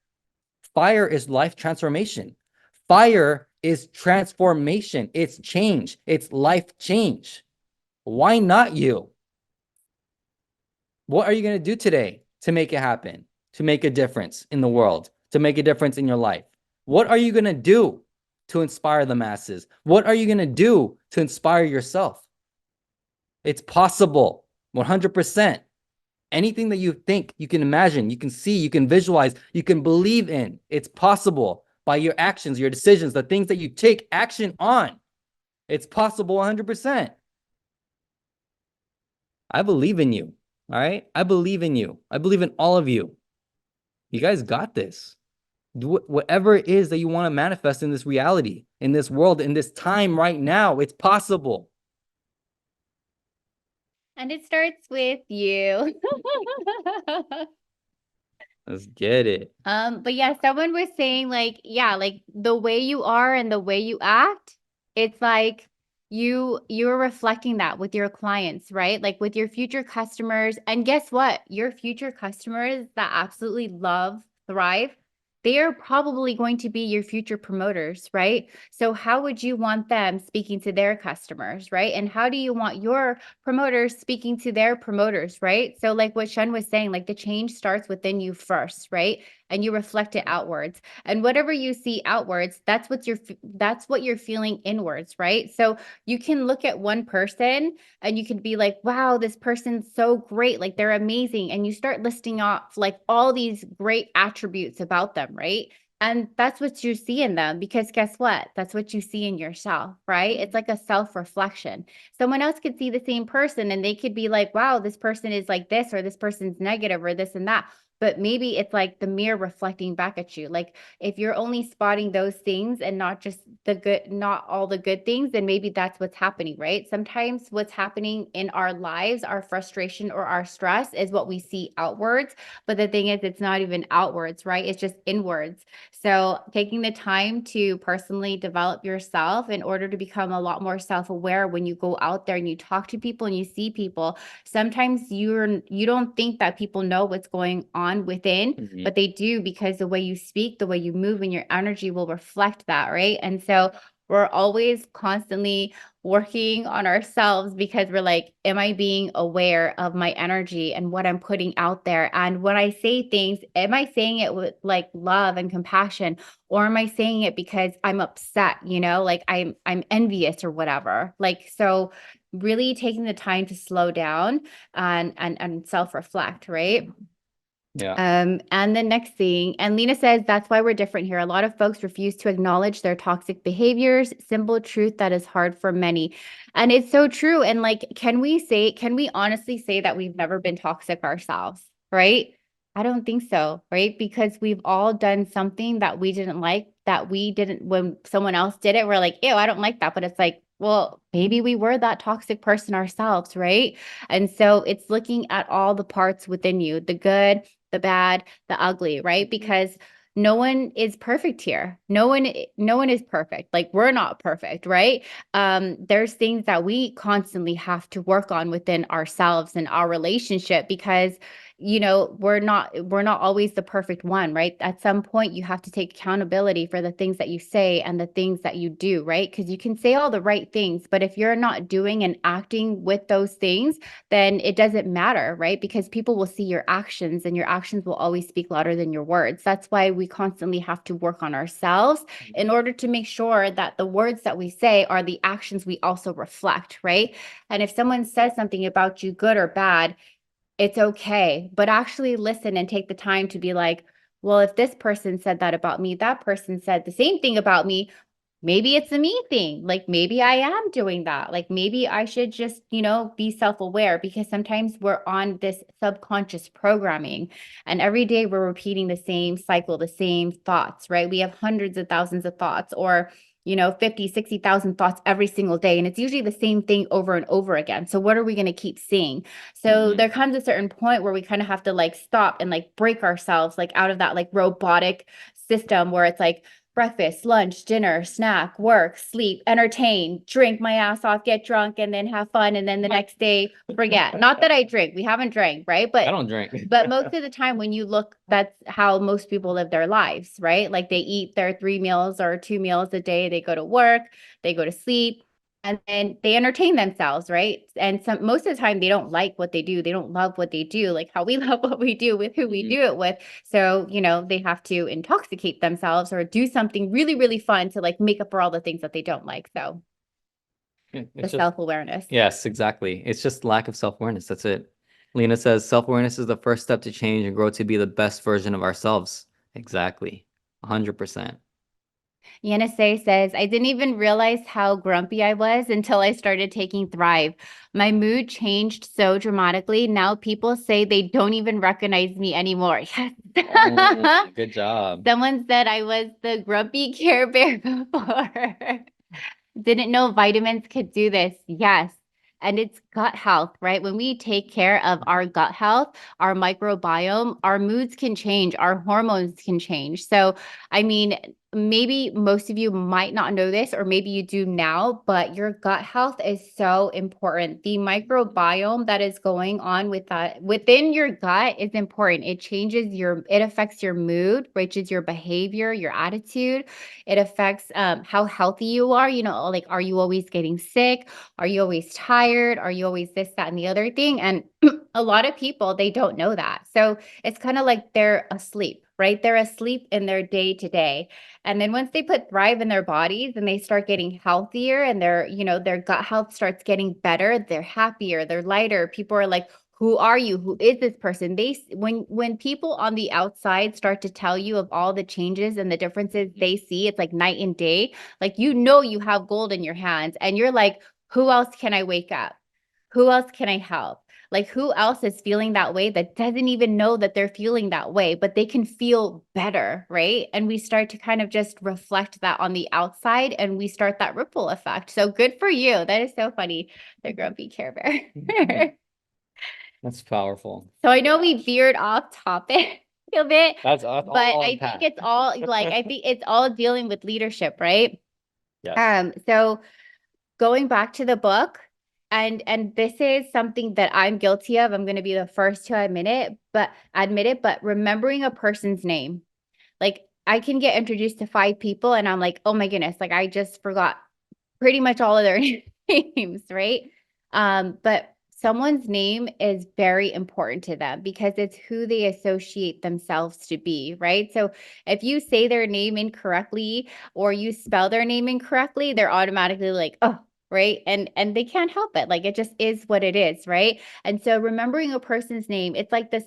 Fire is life transformation. Fire is transformation. It's change. It's life change. Why not you? What are you going to do today to make it happen, to make a difference in the world, to make a difference in your life? What are you going to do to inspire the masses? What are you going to do to inspire yourself? It's possible, 100%. Anything that you think, you can imagine, you can see, you can visualize, you can believe in, it's possible by your actions, your decisions, the things that you take action on. It's possible 100%. I believe in you. All right. I believe in you. I believe in all of you. You guys got this. Do whatever it is that you want to manifest in this reality, in this world, in this time right now. It's possible. And it starts with you. Let's get it. But yeah, someone was saying like, yeah, like the way you are and the way you act, it's like you're reflecting that with your clients, right? Like with your future customers. And guess what? Your future customers that absolutely love Thrive, they are probably going to be your future promoters, right? So how would you want them speaking to their customers, right? And how do you want your promoters speaking to their promoters, right? So like what Shun was saying, like the change starts within you first, right? And you reflect it outwards. And whatever you see outwards, that's what you're feeling inwards, right? So you can look at one person and you can be like, wow, this person's so great, like they're amazing, and you start listing off like all these great attributes about them, right? And that's what you see in them, because guess what? That's what you see in yourself, right? It's like a self-reflection. Someone else could see the same person and they could be like, wow, this person is like this, or this person's negative, or this and that. But maybe it's like the mirror reflecting back at you. Like if you're only spotting those things and not just the good, not all the good things, then maybe that's what's happening, right? Sometimes what's happening in our lives, our frustration or our stress, is what we see outwards. But the thing is, it's not even outwards, right? It's just inwards. So taking the time to personally develop yourself in order to become a lot more self-aware when you go out there and you talk to people and you see people. Sometimes you don't think that people know what's going on within, but they do, because the way you speak, the way you move, and your energy will reflect that, right? And so we're always constantly working on ourselves, because we're like, am I being aware of my energy and what I'm putting out there? And when I say things, am I saying it with like love and compassion, or am I saying it because I'm upset, like I'm envious or whatever? Like, so really taking the time to slow down and self-reflect, right? Yeah. And the next thing, and Lena says, that's why we're different here. A lot of folks refuse to acknowledge their toxic behaviors. Simple truth that is hard for many. And it's so true. And like, can we honestly say that we've never been toxic ourselves, right? I don't think so, right? Because we've all done something that we didn't like, that we didn't, when someone else did it, we're like, ew, I don't like that. But it's like, well, maybe we were that toxic person ourselves, right? And so it's looking at all the parts within you, the good, the bad, the ugly, right? Because no one is perfect here. No one is perfect. Like we're not perfect, right? There's things that we constantly have to work on within ourselves and our relationship, because we're not always the perfect one, right? At some point you have to take accountability for the things that you say and the things that you do, right? Because you can say all the right things, but if you're not doing and acting with those things, then it doesn't matter, right? Because people will see your actions, and your actions will always speak louder than your words. That's why we constantly have to work on ourselves in order to make sure that the words that we say are the actions we also reflect, right? And if someone says something about you, good or bad, it's okay, but actually listen and take the time to be like, well, if this person said that about me, that person said the same thing about me, maybe it's a me thing. Like maybe I am doing that. Like maybe I should just, be self-aware, because sometimes we're on this subconscious programming and every day we're repeating the same cycle, the same thoughts, right? We have hundreds of thousands of thoughts, or 50, 60,000 thoughts every single day. And it's usually the same thing over and over again. So what are we going to keep seeing? So there comes a certain point where we kind of have to like stop and like break ourselves like out of that like robotic system where it's like breakfast, lunch, dinner, snack, work, sleep, entertain, drink my ass off, get drunk, and then have fun. And then the next day, forget. Not that I drink. We haven't drank, right? I But don't drink. but most of the time when you look, that's how most people live their lives, right? Like they eat their 3 meals or 2 meals a day. They go to work, they go to sleep, and then they entertain themselves, right? And most of the time they don't like what they do. They don't love what they do, like how we love what we do with who we do it with. So, they have to intoxicate themselves or do something really, really fun to like make up for all the things that they don't like. So the It's just, self-awareness. yes, exactly. It's just lack of self-awareness. That's it. Lena says self-awareness is the first step to change and grow to be the best version of ourselves. Exactly. 100%. Yenisei says, I didn't even realize how grumpy I was until I started taking Thrive. My mood changed so dramatically. Now people say they don't even recognize me anymore. Oh, Yes. good job. Someone said I was the grumpy Care Bear before. Didn't know vitamins could do this. Yes. And it's gut health, right? When we take care of our gut health, our microbiome, our moods can change, our hormones can change. So, I mean, maybe most of you might not know this, or maybe you do now, but your gut health is so important. The microbiome that is going on with that within your gut is important. It affects your mood, which is your behavior, your attitude. It affects how healthy you are. You know, like, are you always getting sick? Are you always tired? Are you always this, that, and the other thing? And a lot of people, they don't know that. So it's kind of like they're asleep, right? They're asleep in their day to day. And then once they put Thrive in their bodies and they start getting healthier and their gut health starts getting better, they're happier, they're lighter. People are like, who are you? Who is this person? When people on the outside start to tell you of all the changes and the differences they see, it's like night and day. Like, you have gold in your hands and you're like, who else can I wake up? Who else can I help? Like, who else is feeling that way that doesn't even know that they're feeling that way, but they can feel better, right? And we start to kind of just reflect that on the outside and we start that ripple effect. So good for you. That is so funny. The grumpy Care Bear. That's powerful. So I know we veered off topic a bit, That's but all I think unpacked. it's all like, I think it's all dealing with leadership, right? Yes. So going back to the book, and this is something that I'm guilty of. I'm going to be the first to admit it, but remembering a person's name. Like, I can get introduced to 5 people and I'm like, oh my goodness, like I just forgot pretty much all of their names, right? But someone's name is very important to them because it's who they associate themselves to be, right? So if you say their name incorrectly or you spell their name incorrectly, they're automatically like, oh, right? And they can't help it. Like, it just is what it is, right? And so remembering a person's name, it's like this,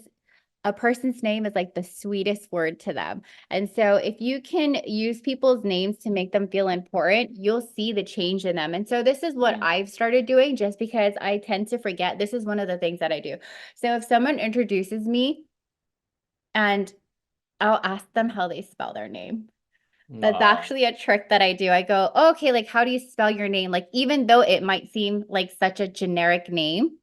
a person's name is like the sweetest word to them. And so if you can use people's names to make them feel important, you'll see the change in them. And so this is what I've started doing just because I tend to forget. This is one of the things that I do. So if someone introduces me and I'll ask them how they spell their name. That's actually a trick that I do. I go, oh, okay, like, how do you spell your name? Like, even though it might seem like such a generic name,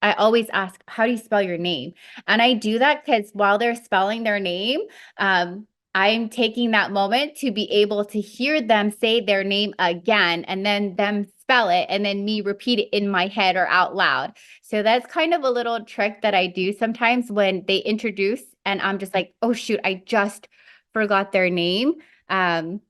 I always ask, how do you spell your name? And I do that because while they're spelling their name, I'm taking that moment to be able to hear them say their name again and then them spell it and then me repeat it in my head or out loud. So that's kind of a little trick that I do sometimes when they introduce and I'm just like, oh shoot, I just forgot their name. Um,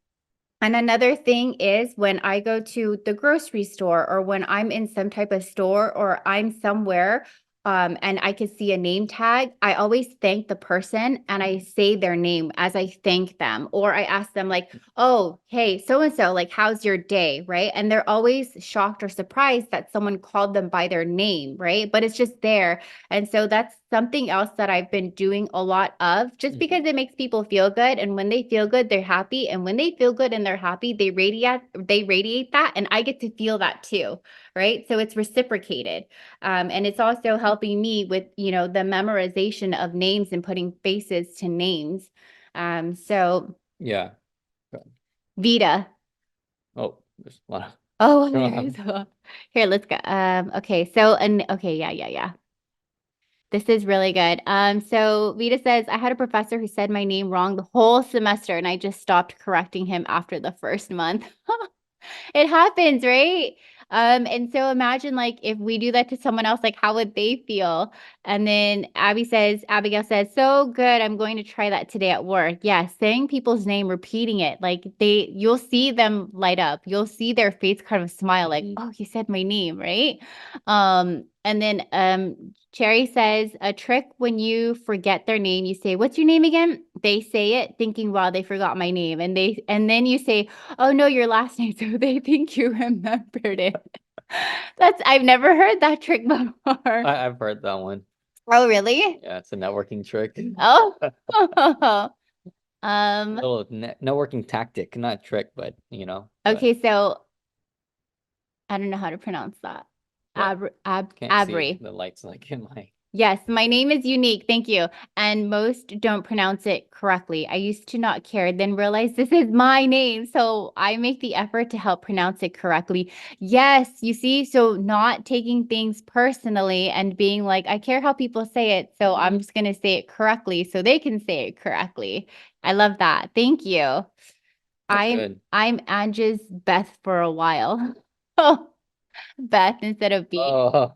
and another thing is when I go to the grocery store or when I'm in some type of store or I'm somewhere and I can see a name tag, I always thank the person and I say their name as I thank them. Or I ask them like, oh, hey, so-and-so, like, how's your day, right? And they're always shocked or surprised that someone called them by their name, right? But it's just there. And so that's something else that I've been doing a lot of just because it makes people feel good. And when they feel good, they're happy. And when they feel good and they're happy, they radiate that. And I get to feel that too. Right. So it's reciprocated. And it's also helping me with, the memorization of names and putting faces to names. So Yeah. Vita. Oh, there's a lot Oh, of here, let's go. Okay. So, and okay. Yeah. Yeah. Yeah. This is really good. So Vita says, I had a professor who said my name wrong the whole semester, and I just stopped correcting him after the first month. It happens, right? And so imagine like if we do that to someone else, like how would they feel? And then Abigail says, so good. I'm going to try that today at work. Yeah, saying people's name, repeating it, like you'll see them light up. You'll see their face kind of smile, like, oh, you said my name, right? And then Cherry says a trick when you forget their name, you say, what's your name again? They say it thinking, wow, they forgot my name. And then you say, oh no, your last name. So they think you remembered it. I've never heard that trick before. I've heard that one. Oh, really? Yeah, it's a networking trick. Oh. A little networking tactic, not trick, but but Okay, so I don't know how to pronounce that. what? Can't see Abri. the lights like in my. Yes, my name is unique. Thank you. And most don't pronounce it correctly. I used to not care, then realize this is my name. So I make the effort to help pronounce it correctly. Yes, you see, so not taking things personally and being like, I care how people say it. So I'm just going to say it correctly so they can say it correctly. I love that. Thank you. That's I'm good. I'm Angie's Beth for a while. Oh, Beth instead of B. Oh,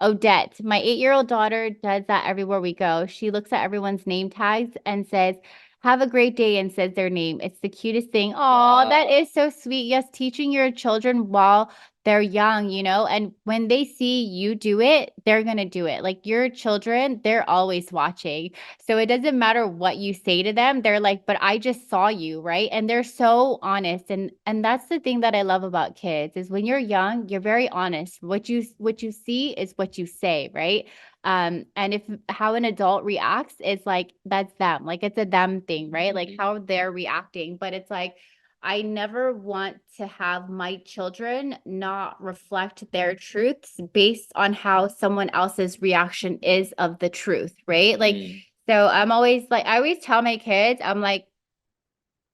Odette, my 8-year-old daughter does that everywhere we go. She looks at everyone's name tags and says, "Have a great day," and says their name. It's the cutest thing. Oh, that is so sweet. Yes, teaching your children while they're young, and when they see you do it, they're going to do it. Like your children, they're always watching. So it doesn't matter what you say to them. They're like, "But I just saw you," right? And they're so honest. And that's the thing that I love about kids is when you're young, you're very honest. What you see is what you say, right? And if how an adult reacts is like that's them, like it's a them thing, right? Like how they're reacting. But it's like I never want to have my children not reflect their truths based on how someone else's reaction is of the truth, right? Like, so I'm always like, I always tell my kids, I'm like,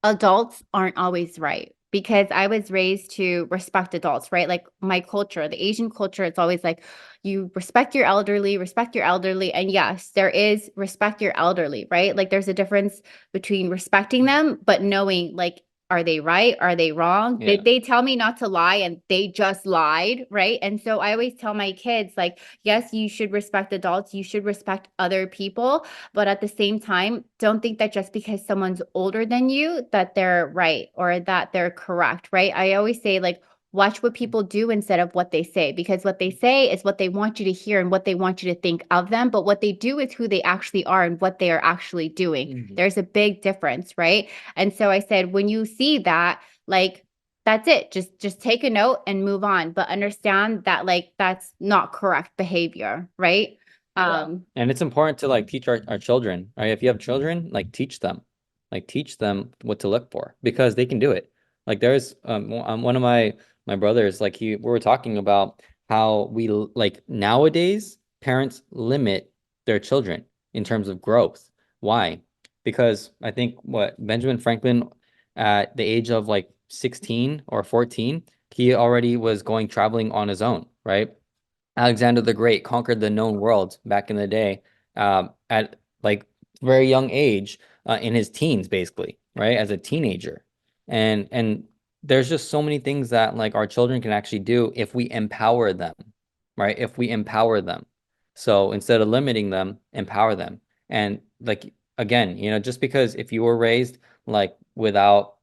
adults aren't always right because I was raised to respect adults, right? Like my culture, the Asian culture, it's always like you respect your elderly. And yes, there is respect your elderly, right? Like there's a difference between respecting them, but knowing like, are they right? Are they wrong? yeah. They tell me not to lie and they just lied, right? And so I always tell my kids, like, yes, you should respect adults, you should respect other people, but at the same time, don't think that just because someone's older than you, that they're right or that they're correct, right? I always say, like, watch what people do instead of what they say, because what they say is what they want you to hear and what they want you to think of them. But what they do is who they actually are and what they are actually doing. There's a big difference, right? And so I said, when you see that, like, that's it. Just take a note and move on, but understand that like that's not correct behavior, right? And it's important to like teach our children, right? If you have children, like teach them what to look for because they can do it. Like there's one of my brothers, like we were talking about how like nowadays parents limit their children in terms of growth. Why? Because I think what Benjamin Franklin at the age of like 16 or 14, he already was going traveling on his own, right? Alexander the Great conquered the known world back in the day at like very young age in his teens, basically, right? As a teenager. And there's just so many things that like our children can actually do if we empower them, right? If we empower them. So instead of limiting them, empower them. And like again, just because if you were raised like without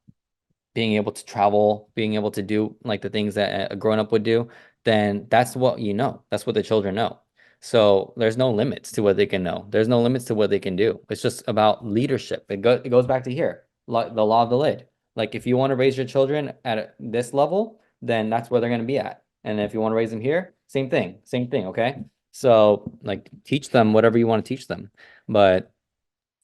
being able to travel, being able to do like the things that a grown up would do, then that's what you know. That's what the children know. So there's no limits to what they can know. There's no limits to what they can do. It's just about leadership. It goes back to here, the law of the lid. Like if you want to raise your children at this level, then that's where they're going to be at. And if you want to raise them here, same thing. Okay. So like teach them whatever you want to teach them. But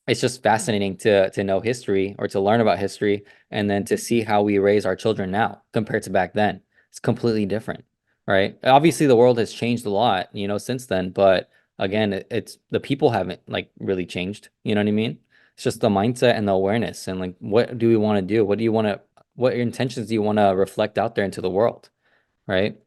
it's just fascinating to know history or to learn about history and then to see how we raise our children now compared to back then. It's completely different, right? Obviously, the world has changed a lot, since then, but again, it's the people haven't like really changed. You know what I mean? It's just the mindset and the awareness and like what do we want to do? What intentions do you want to reflect out there into the world, right?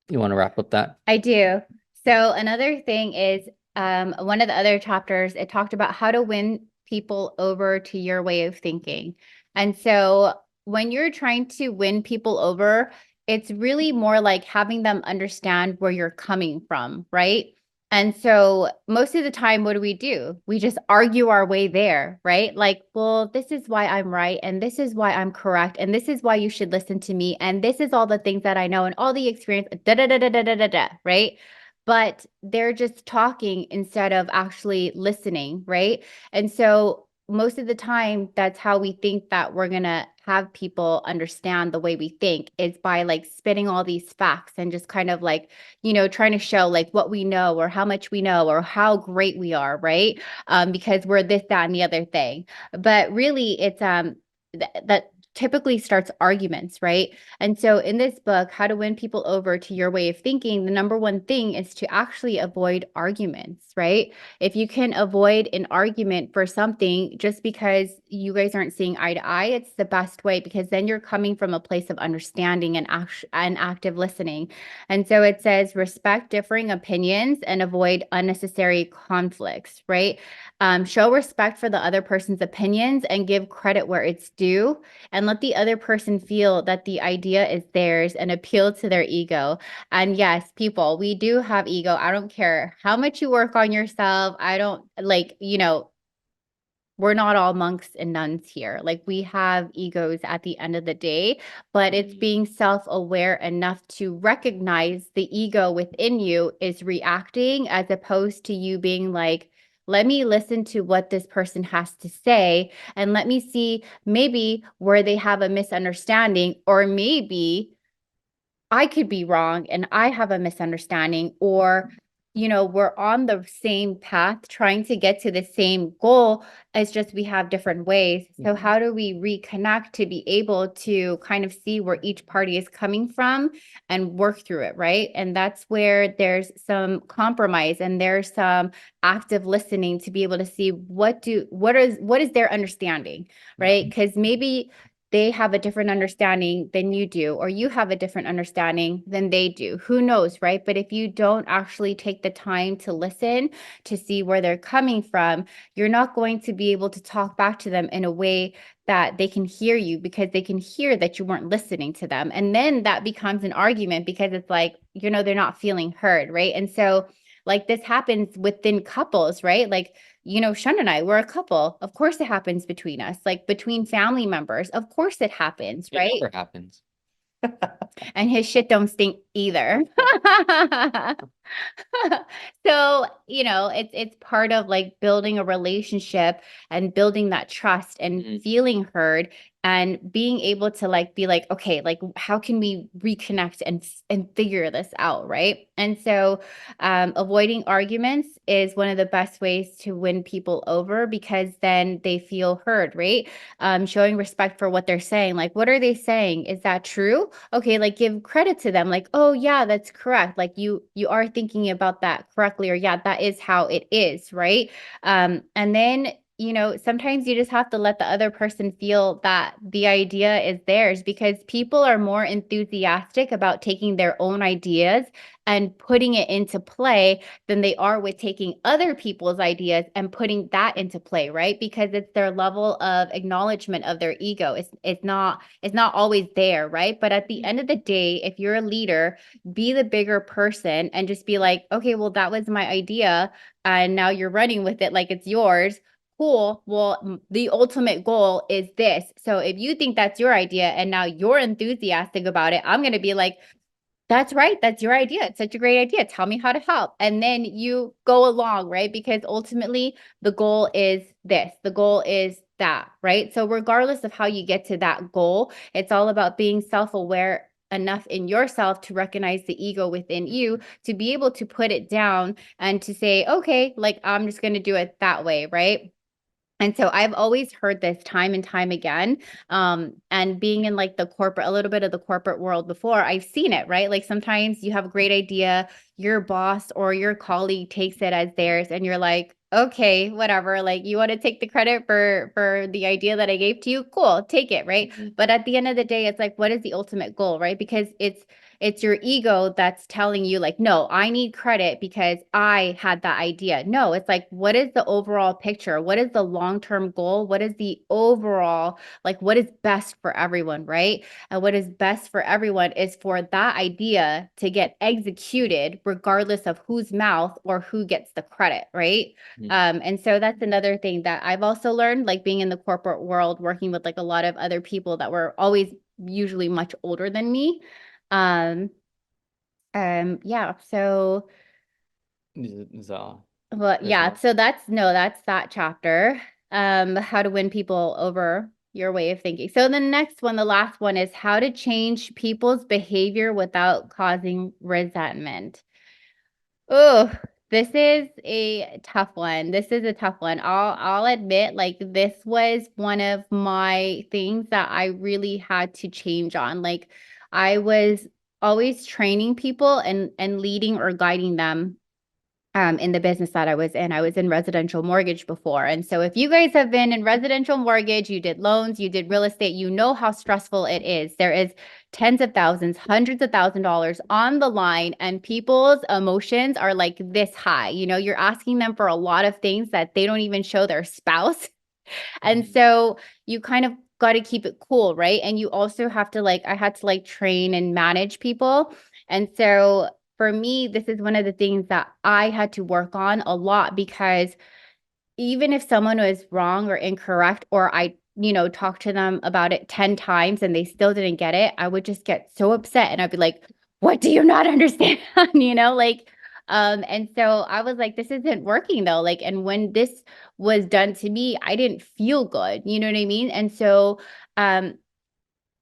You want to wrap up that? I do. So another thing is one of the other chapters, it talked about how to win people over to your way of thinking. And so when you're trying to win people over, it's really more like having them understand where you're coming from, right? And so most of the time, what do? We just argue our way there, right? Like, well, this is why I'm right, and this is why I'm correct, and this is why you should listen to me, and this is all the things that I know and all the experience, da da da da da da da da, right? But they're just talking instead of actually listening, right? And so most of the time, that's how we think that we're gonna have people understand the way we think is by like spitting all these facts and just kind of like, trying to show like what we know or how much we know or how great we are, right? Because we're this, that, and the other thing. But really, it's that typically starts arguments, right? And so in this book, How to Win People Over to Your Way of Thinking, the number one thing is to actually avoid arguments, right? If you can avoid an argument for something just because you guys aren't seeing eye to eye, it's the best way, because then you're coming from a place of understanding and active listening. And so it says respect differing opinions and avoid unnecessary conflicts, right? Show respect for the other person's opinions and give credit where it's due, and let the other person feel that the idea is theirs and appeal to their ego. And yes, people, we do have ego. I don't care how much you work on yourself. I don't like, we're not all monks and nuns here. Like, we have egos at the end of the day, but it's being self-aware enough to recognize the ego within you is reacting, as opposed to you being like, let me listen to what this person has to say and let me see maybe where they have a misunderstanding, or maybe I could be wrong and I have a misunderstanding, or, we're on the same path trying to get to the same goal. It's just we have different ways. So, how do we reconnect to be able to kind of see where each party is coming from and work through it, right? And that's where there's some compromise and there's some active listening to be able to see what is their understanding, right? Because maybe they have a different understanding than you do, or you have a different understanding than they do. Who knows, right? But if you don't actually take the time to listen to see where they're coming from, you're not going to be able to talk back to them in a way that they can hear you, because they can hear that you weren't listening to them. And then that becomes an argument, because it's like, they're not feeling heard, right? And so, like, this happens within couples, right? Like, Shun and I, we're a couple. Of course it happens between us, like between family members. Of course it happens, It right? never happens. And his shit don't stink either. So, it's part of like building a relationship and building that trust and feeling heard and being able to like be like, okay, like how can we reconnect and figure this out, right? And so avoiding arguments is one of the best ways to win people over, because then they feel heard, right? Showing respect for what they're saying. Like, what are they saying? Is that true? Okay, like give credit to them, like, oh yeah, that's correct, like you are thinking about that correctly, or yeah, that is how it is, right? And then sometimes you just have to let the other person feel that the idea is theirs, because people are more enthusiastic about taking their own ideas and putting it into play than they are with taking other people's ideas and putting that into play, right? Because it's their level of acknowledgement of their ego. It's not always there, right? But at the end of the day, if you're a leader, be the bigger person and just be like, okay, well, that was my idea, and now you're running with it like it's yours. Cool. Well, the ultimate goal is this. So if you think that's your idea and now you're enthusiastic about it, I'm going to be like, that's right. That's your idea. It's such a great idea. Tell me how to help. And then you go along, right? Because ultimately the goal is this, the goal is that, right? So regardless of how you get to that goal, it's all about being self-aware enough in yourself to recognize the ego within you, to be able to put it down and to say, okay, like I'm just going to do it that way, right? And so I've always heard this time and time again. And being in like a little bit of the corporate world before, I've seen it, right? Like sometimes you have a great idea, your boss or your colleague takes it as theirs, and you're like, okay, whatever. Like, you want to take the credit for the idea that I gave to you? Cool, take it, right? But at the end of the day, it's like, what is the ultimate goal, right? Because it's your ego that's telling you like, no, I need credit because I had that idea. No, it's like, what is the overall picture? What is the long-term goal? What is the overall, like, what is best for everyone, right? And what is best for everyone is for that idea to get executed regardless of whose mouth or who gets the credit, right? And so that's another thing that I've also learned, like being in the corporate world, working with like a lot of other people that were always usually much older than me. um, yeah, so, So well, there's yeah, more. so that's that chapter. How to win people over. your way of thinking. So the next one, the last one is how to change people's behavior without causing resentment. Oh, this is a tough one. This is a tough one. I'll admit, like this was one of my things that I really had to change on. Like I was always training people and leading or guiding them in the business that I was in. I was in residential mortgage before. And so if you guys have been in residential mortgage, you did loans, you did real estate, you know how stressful it is. There is tens of thousands, hundreds of $1,000s on the line, and people's emotions are like this high. You know, you're asking them for a lot of things that they don't even show their spouse. And so you kind of got to keep it cool, right? And you also have to like, I had to like train and manage people. And so for me, this is one of the things that I had to work on a lot because even if someone was wrong or incorrect, or I, talked to them about it 10 times and they still didn't get it, I would just get so upset and I'd be like, what do you not understand? And so I was like, this isn't working though. Like, and when this was done to me, I didn't feel good. You know what I mean? And so, um,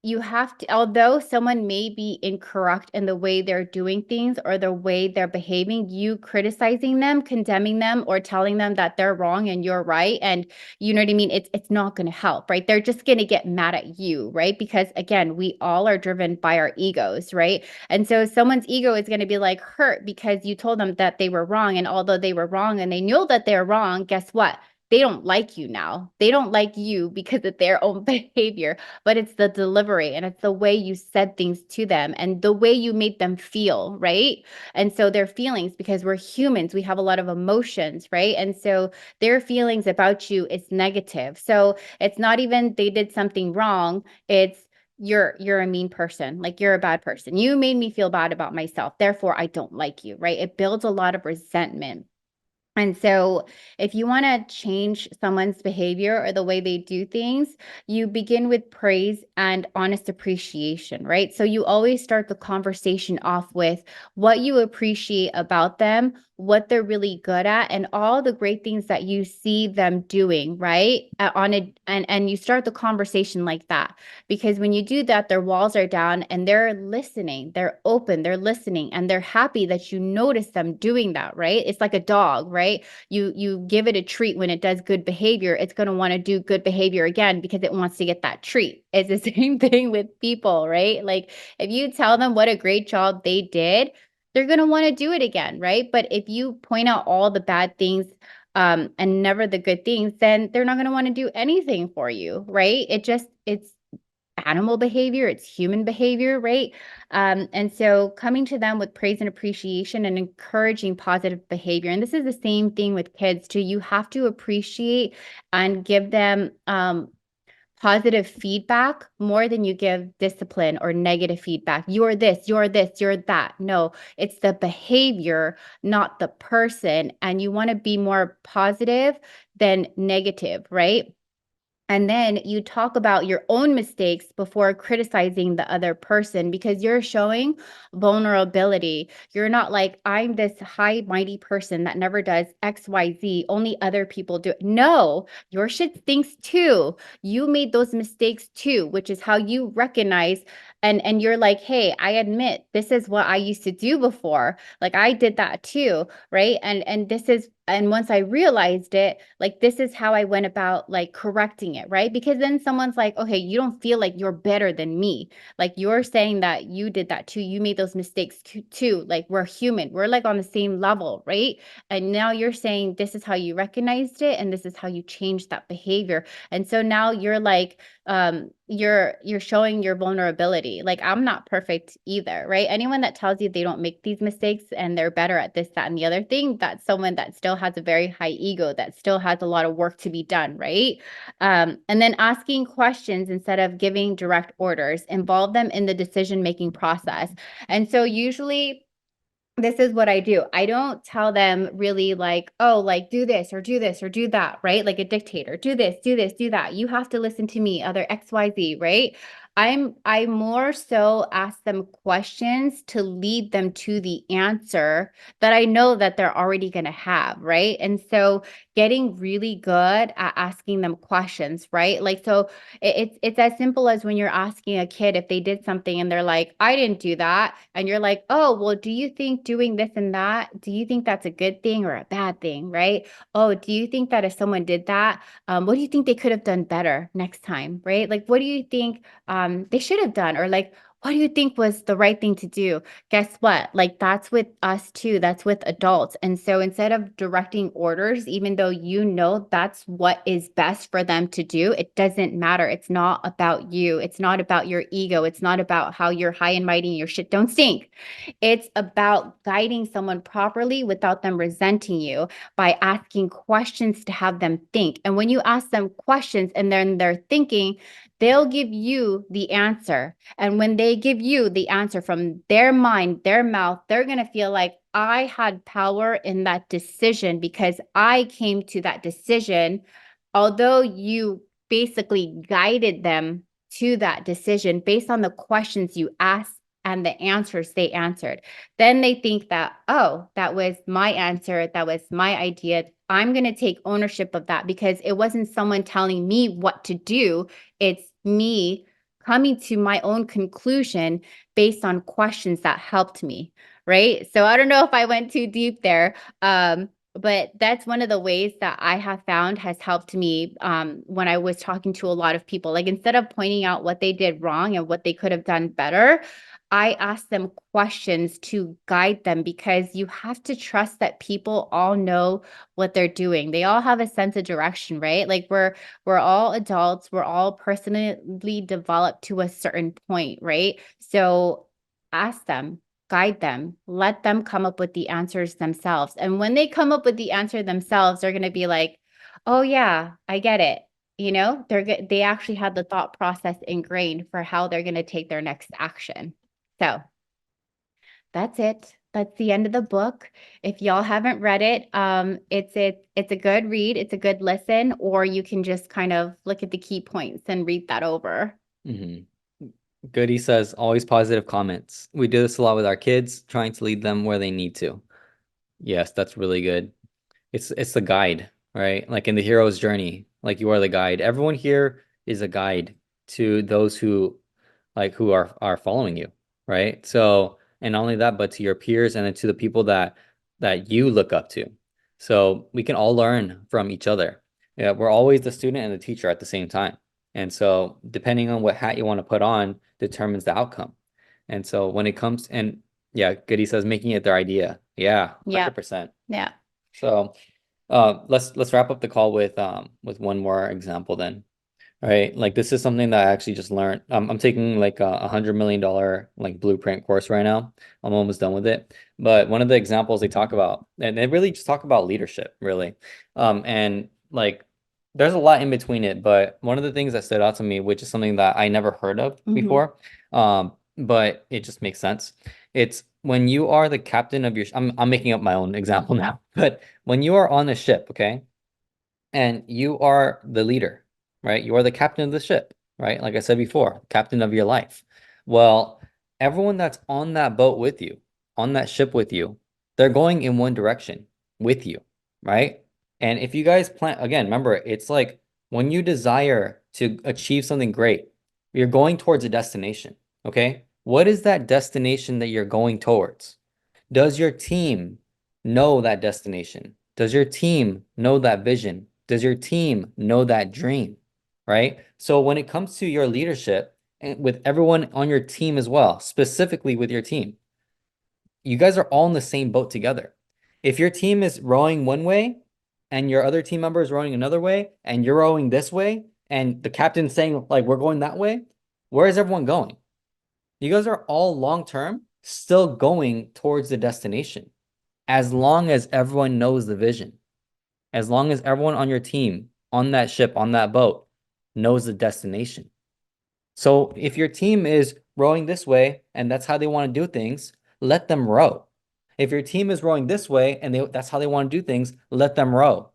you have to, although someone may be incorrect in the way they're doing things or the way they're behaving, you criticizing them, condemning them, or telling them that they're wrong and you're right. And you know what I mean? It's not going to help, right? They're just going to get mad at you, right? Because again, we all are driven by our egos, right? And so someone's ego is going to be like hurt because you told them that they were wrong. And although they were wrong and they knew that they're wrong, guess what? They don't like you now. They don't like you because of their own behavior, but it's the delivery and it's the way you said things to them and the way you made them feel, right? And so their feelings, because we're humans, we have a lot of emotions, right? And so their feelings about you is negative. So it's not even they did something wrong, it's you're a mean person, like you're a bad person. You made me feel bad about myself, therefore I don't like you, right? It builds a lot of resentment. And so, if you want to change someone's behavior or the way they do things, you begin with praise and honest appreciation, right? So, you always start the conversation off with what you appreciate about them, what they're really good at, and all the great things that you see them doing, right? And you start the conversation like that. Because when you do that, their walls are down and they're listening, they're open, they're listening, and they're happy that you notice them doing that, right? It's like a dog, right? You give it a treat when it does good behavior, it's going to want to do good behavior again because it wants to get that treat. It's the same thing with people, right? Like if you tell them what a great job they did, they're going to want to do it again, right? But if you point out all the bad things and never the good things, then they're not going to want to do anything for you, right? It's animal behavior, it's human behavior, right? And so coming to them with praise and appreciation and encouraging positive behavior. And this is the same thing with kids too. You have to appreciate and give them positive feedback more than you give discipline or negative feedback. You're this, you're this, you're that. No, it's the behavior, not the person. And you want to be more positive than negative, right? And then you talk about your own mistakes before criticizing the other person because you're showing vulnerability. You're not like, I'm this high, mighty person that never does X, Y, Z. Only other people do it. No, your shit stinks too. You made those mistakes too, which is how you recognize and you're like, hey, I admit this is what I used to do before. Like I did that too, right? And this is and once I realized it, like this is how I went about like correcting it, right? Because then someone's like, okay, you don't feel like you're better than me. Like you're saying that you did that too. You made those mistakes too. Like we're human. We're like on the same level, right? And now you're saying this is how you recognized it and this is how you changed that behavior. And so now you're like you're showing your vulnerability. Like I'm not perfect either, right? Anyone that tells you they don't make these mistakes and they're better at this, that, and the other thing, that's someone that still has a very high ego, that still has a lot of work to be done, right? And then asking questions instead of giving direct orders, involve them in the decision-making process. And so usually this is what I do. I don't tell them really like, oh, like do this or do this or do that, right? Like a dictator, do this, do this, do that. You have to listen to me, other XYZ, right? I more so ask them questions to lead them to the answer that I know that they're already going to have, right? And so getting really good at asking them questions, right? Like so it's as simple as when you're asking a kid if they did something and they're like, I didn't do that. And you're like, oh, well, do you think doing this and that, do you think that's a good thing or a bad thing, right? Oh, do you think that if someone did that, what do you think they could have done better next time, right? Like, what do you think they should have done? Or like, what do you think was the right thing to do? Guess what? Like, that's with us too. That's with adults. And so instead of directing orders, even though you know that's what is best for them to do, it doesn't matter. It's not about you. It's not about your ego. It's not about how you're high and mighty and your shit don't stink. It's about guiding someone properly without them resenting you by asking questions to have them think. And when you ask them questions and then they're thinking, they'll give you the answer. And when they give you the answer from their mind, their mouth, they're going to feel like I had power in that decision because I came to that decision. Although you basically guided them to that decision based on the questions you asked and the answers they answered. Then they think that, oh, that was my answer. That was my idea. I'm going to take ownership of that because it wasn't someone telling me what to do. It's me coming to my own conclusion based on questions that helped me. Right. So I don't know if I went too deep there. But that's one of the ways that I have found has helped me when I was talking to a lot of people. Like instead of pointing out what they did wrong and what they could have done better, I ask them questions to guide them because you have to trust that people all know what they're doing. They all have a sense of direction, right? Like we're all adults, we're all personally developed to a certain point, right? So ask them, guide them, let them come up with the answers themselves. And when they come up with the answer themselves, they're going to be like, "Oh yeah, I get it." You know, they actually had the thought process ingrained for how they're going to take their next action. So that's it. That's the end of the book. If y'all haven't read it, it's a good read, it's a good listen, or you can just kind of look at the key points and read that over. Mhm. Goody says, always positive comments. We do this a lot with our kids, trying to lead them where they need to. Yes, that's really good. It's the guide, right? Like in the hero's journey, like you are the guide. Everyone here is a guide to those who who are following you, right? So, and not only that, but to your peers and then to the people that you look up to. So we can all learn from each other. Yeah, we're always the student and the teacher at the same time. And so depending on what hat you want to put on determines the outcome. And so when it comes and yeah, Goody says making it their idea. Yeah, Yeah. 100%. Yeah. So let's wrap up the call with one more example then. Right. Like this is something that I actually just learned. I'm taking like $100 million like blueprint course right now. I'm almost done with it. But one of the examples they talk about, and they really just talk about leadership, really. And like there's a lot in between it, but one of the things that stood out to me, which is something that I never heard of Mhm. before, but it just makes sense. It's when you are the captain of your, I'm making up my own example now, but when you are on a ship, okay? And you are the leader, right? You are the captain of the ship, right? Like I said before, captain of your life. Well, everyone that's on that boat with you, on that ship with you, they're going in one direction with you, right? And if you guys plan, again, remember, it's like when you desire to achieve something great, you're going towards a destination, okay? What is that destination that you're going towards? Does your team know that destination? Does your team know that vision? Does your team know that dream? Right? So when it comes to your leadership and with everyone on your team as well, specifically with your team, you guys are all in the same boat together. If your team is rowing one way and your other team member is rowing another way and you're rowing this way and the captain's saying like we're going that way, where is everyone going? You guys are all long term still going towards the destination as long as everyone knows the vision, as long as everyone on your team, on that ship, on that boat, knows the destination. So if your team is rowing this way and that's how they want to do things, let them row. If your team is rowing this way and that's how they want to do things, let them row.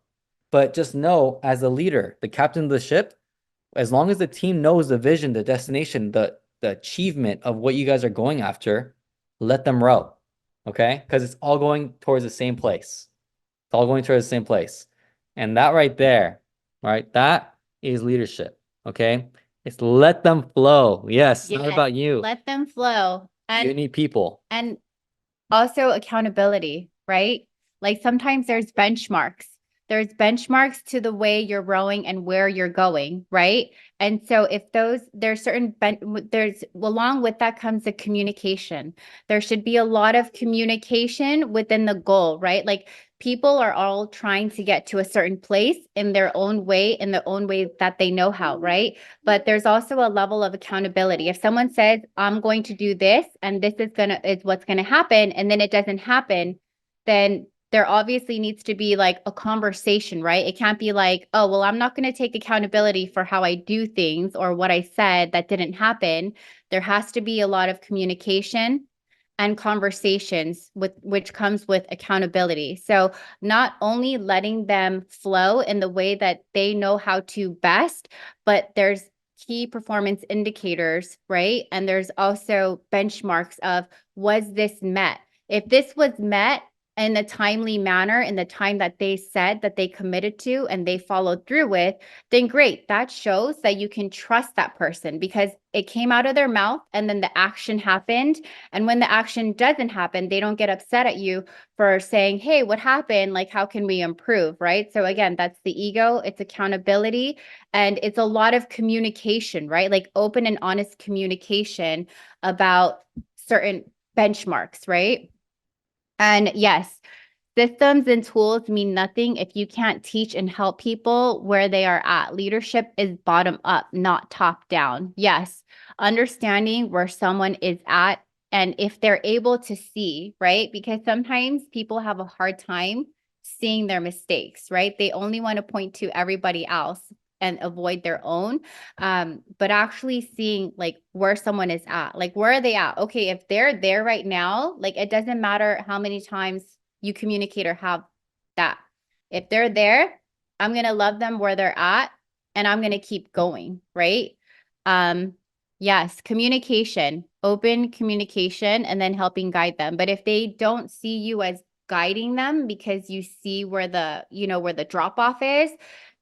But just know, as the leader, the captain of the ship, as long as the team knows the vision, the destination, the achievement of what you guys are going after, let them row. Okay? Because it's all going towards the same place. It's all going towards the same place. And that right there, right? That is leadership. Okay? It's let them flow. Yes, not Yes, about you. let them flow. You need people. And also accountability, right? Like sometimes there's benchmarks. There's benchmarks to the way you're rowing and where you're going, right? And so if there's there's along with that comes the communication. There should be a lot of communication within the goal, right? Like people are all trying to get to a certain place in their own way, in the own way that they know how, right? But there's also a level of accountability. If someone says, I'm going to do this and this is what's gonna happen, and then it doesn't happen, then there obviously needs to be like a conversation, right? It can't be like, oh, well, I'm not going to take accountability for how I do things or what I said that didn't happen. There has to be a lot of communication and conversations with which comes with accountability. So not only letting them flow in the way that they know how to best, but there's key performance indicators, right? And there's also benchmarks of, was this met? If this was met in a timely manner in the time that they said that they committed to and they followed through with, then great. That shows that you can trust that person because it came out of their mouth and then the action happened. And when the action doesn't happen, they don't get upset at you for saying, hey, what happened? Like, how can we improve? Right. So again, that's the ego, it's accountability, and it's a lot of communication, right? Like open and honest communication about certain benchmarks, right? And yes, systems and tools mean nothing if you can't teach and help people where they are at. Leadership is bottom up, not top down. Yes, understanding where someone is at and if they're able to see, right? Because sometimes people have a hard time seeing their mistakes, right? They only want to point to everybody else and avoid their own. But actually seeing like where someone is at, like where are they at? Okay, if they're there right now, like it doesn't matter how many times you communicate or have that. If they're there, I'm going to love them where they're at and I'm going to keep going, right? Um, yes, communication, open communication, and then helping guide them. But if they don't see you as guiding them because you see where where the drop off is,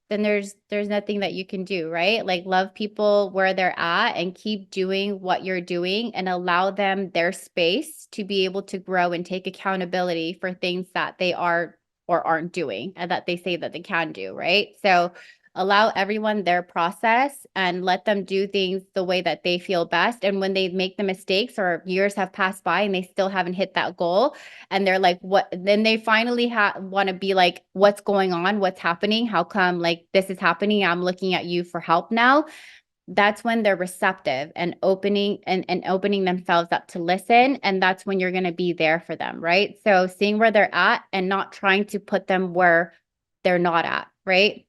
then there's nothing that you can do, right? Like love people where they're at and keep doing what you're doing and allow them their space to be able to grow and take accountability for things that they are or aren't doing and that they say that they can do, right? So allow everyone their process and let them do things the way that they feel best. And when they make the mistakes or years have passed by and they still haven't hit that goal, and they're like, what, then they finally want to be like, what's going on, what's happening, how come like this is happening, I'm looking at you for help now. That's when they're receptive and opening themselves up to listen, and that's when you're going to be there for them, right? So seeing where they're at and not trying to put them where they're not at, right?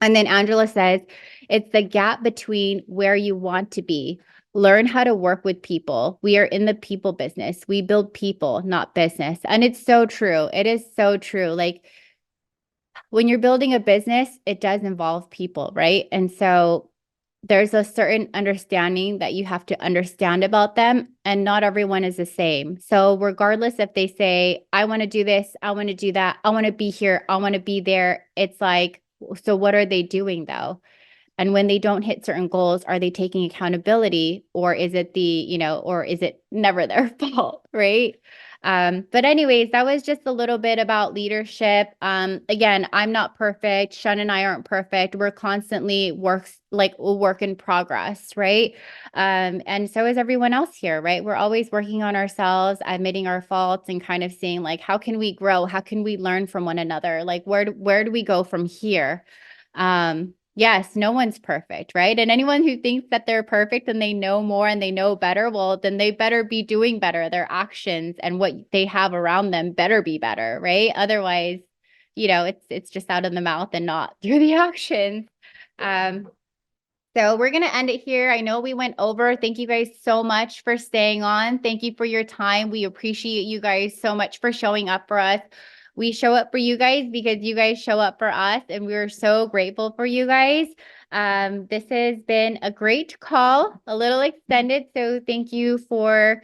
And then Angela says, it's the gap between where you want to be. Learn how to work with people. We are in the people business. We build people, not business. And it's so true. It is so true. Like when you're building a business, it does involve people, right? And so there's a certain understanding that you have to understand about them, and not everyone is the same. So regardless if they say, I want to do this, I want to do that, I want to be here, I want to be there, it's like, so what are they doing though? And when they don't hit certain goals, are they taking accountability, or is it or is it never their fault, right? But anyways, that was just a little bit about leadership. Again, I'm not perfect. Shun and I aren't perfect. We're constantly a work in progress, right? And so is everyone else here, right? We're always working on ourselves, admitting our faults, and kind of seeing like, how can we grow? How can we learn from one another? Like, where do we go from here? Yes, no one's perfect, right? And anyone who thinks that they're perfect and they know more and they know better, well, then they better be doing better. Their actions and what they have around them better be better, right? Otherwise, it's just out of the mouth and not through the actions. Um, so we're going to end it here. I know we went over. Thank you guys so much for staying on. Thank you for your time. We appreciate you guys so much for showing up for us. We show up for you guys because you guys show up for us, and we're so grateful for you guys. This has been a great call, a little extended, so thank you for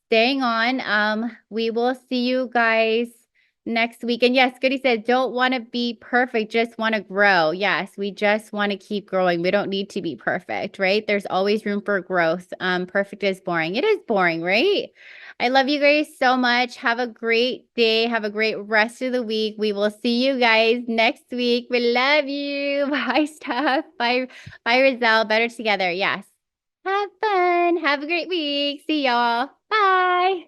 staying on. We will see you guys next week. And yes, Goody said, don't want to be perfect, just want to grow. Yes, we just want to keep growing. We don't need to be perfect, right? There's always room for growth. Perfect is boring. It is boring, right? I love you guys so much. Have a great day. Have a great rest of the week. We will see you guys next week. We love you. Bye, Steph. Bye, bye, Rizal. Better together. Yes. Have fun. Have a great week. See y'all. Bye.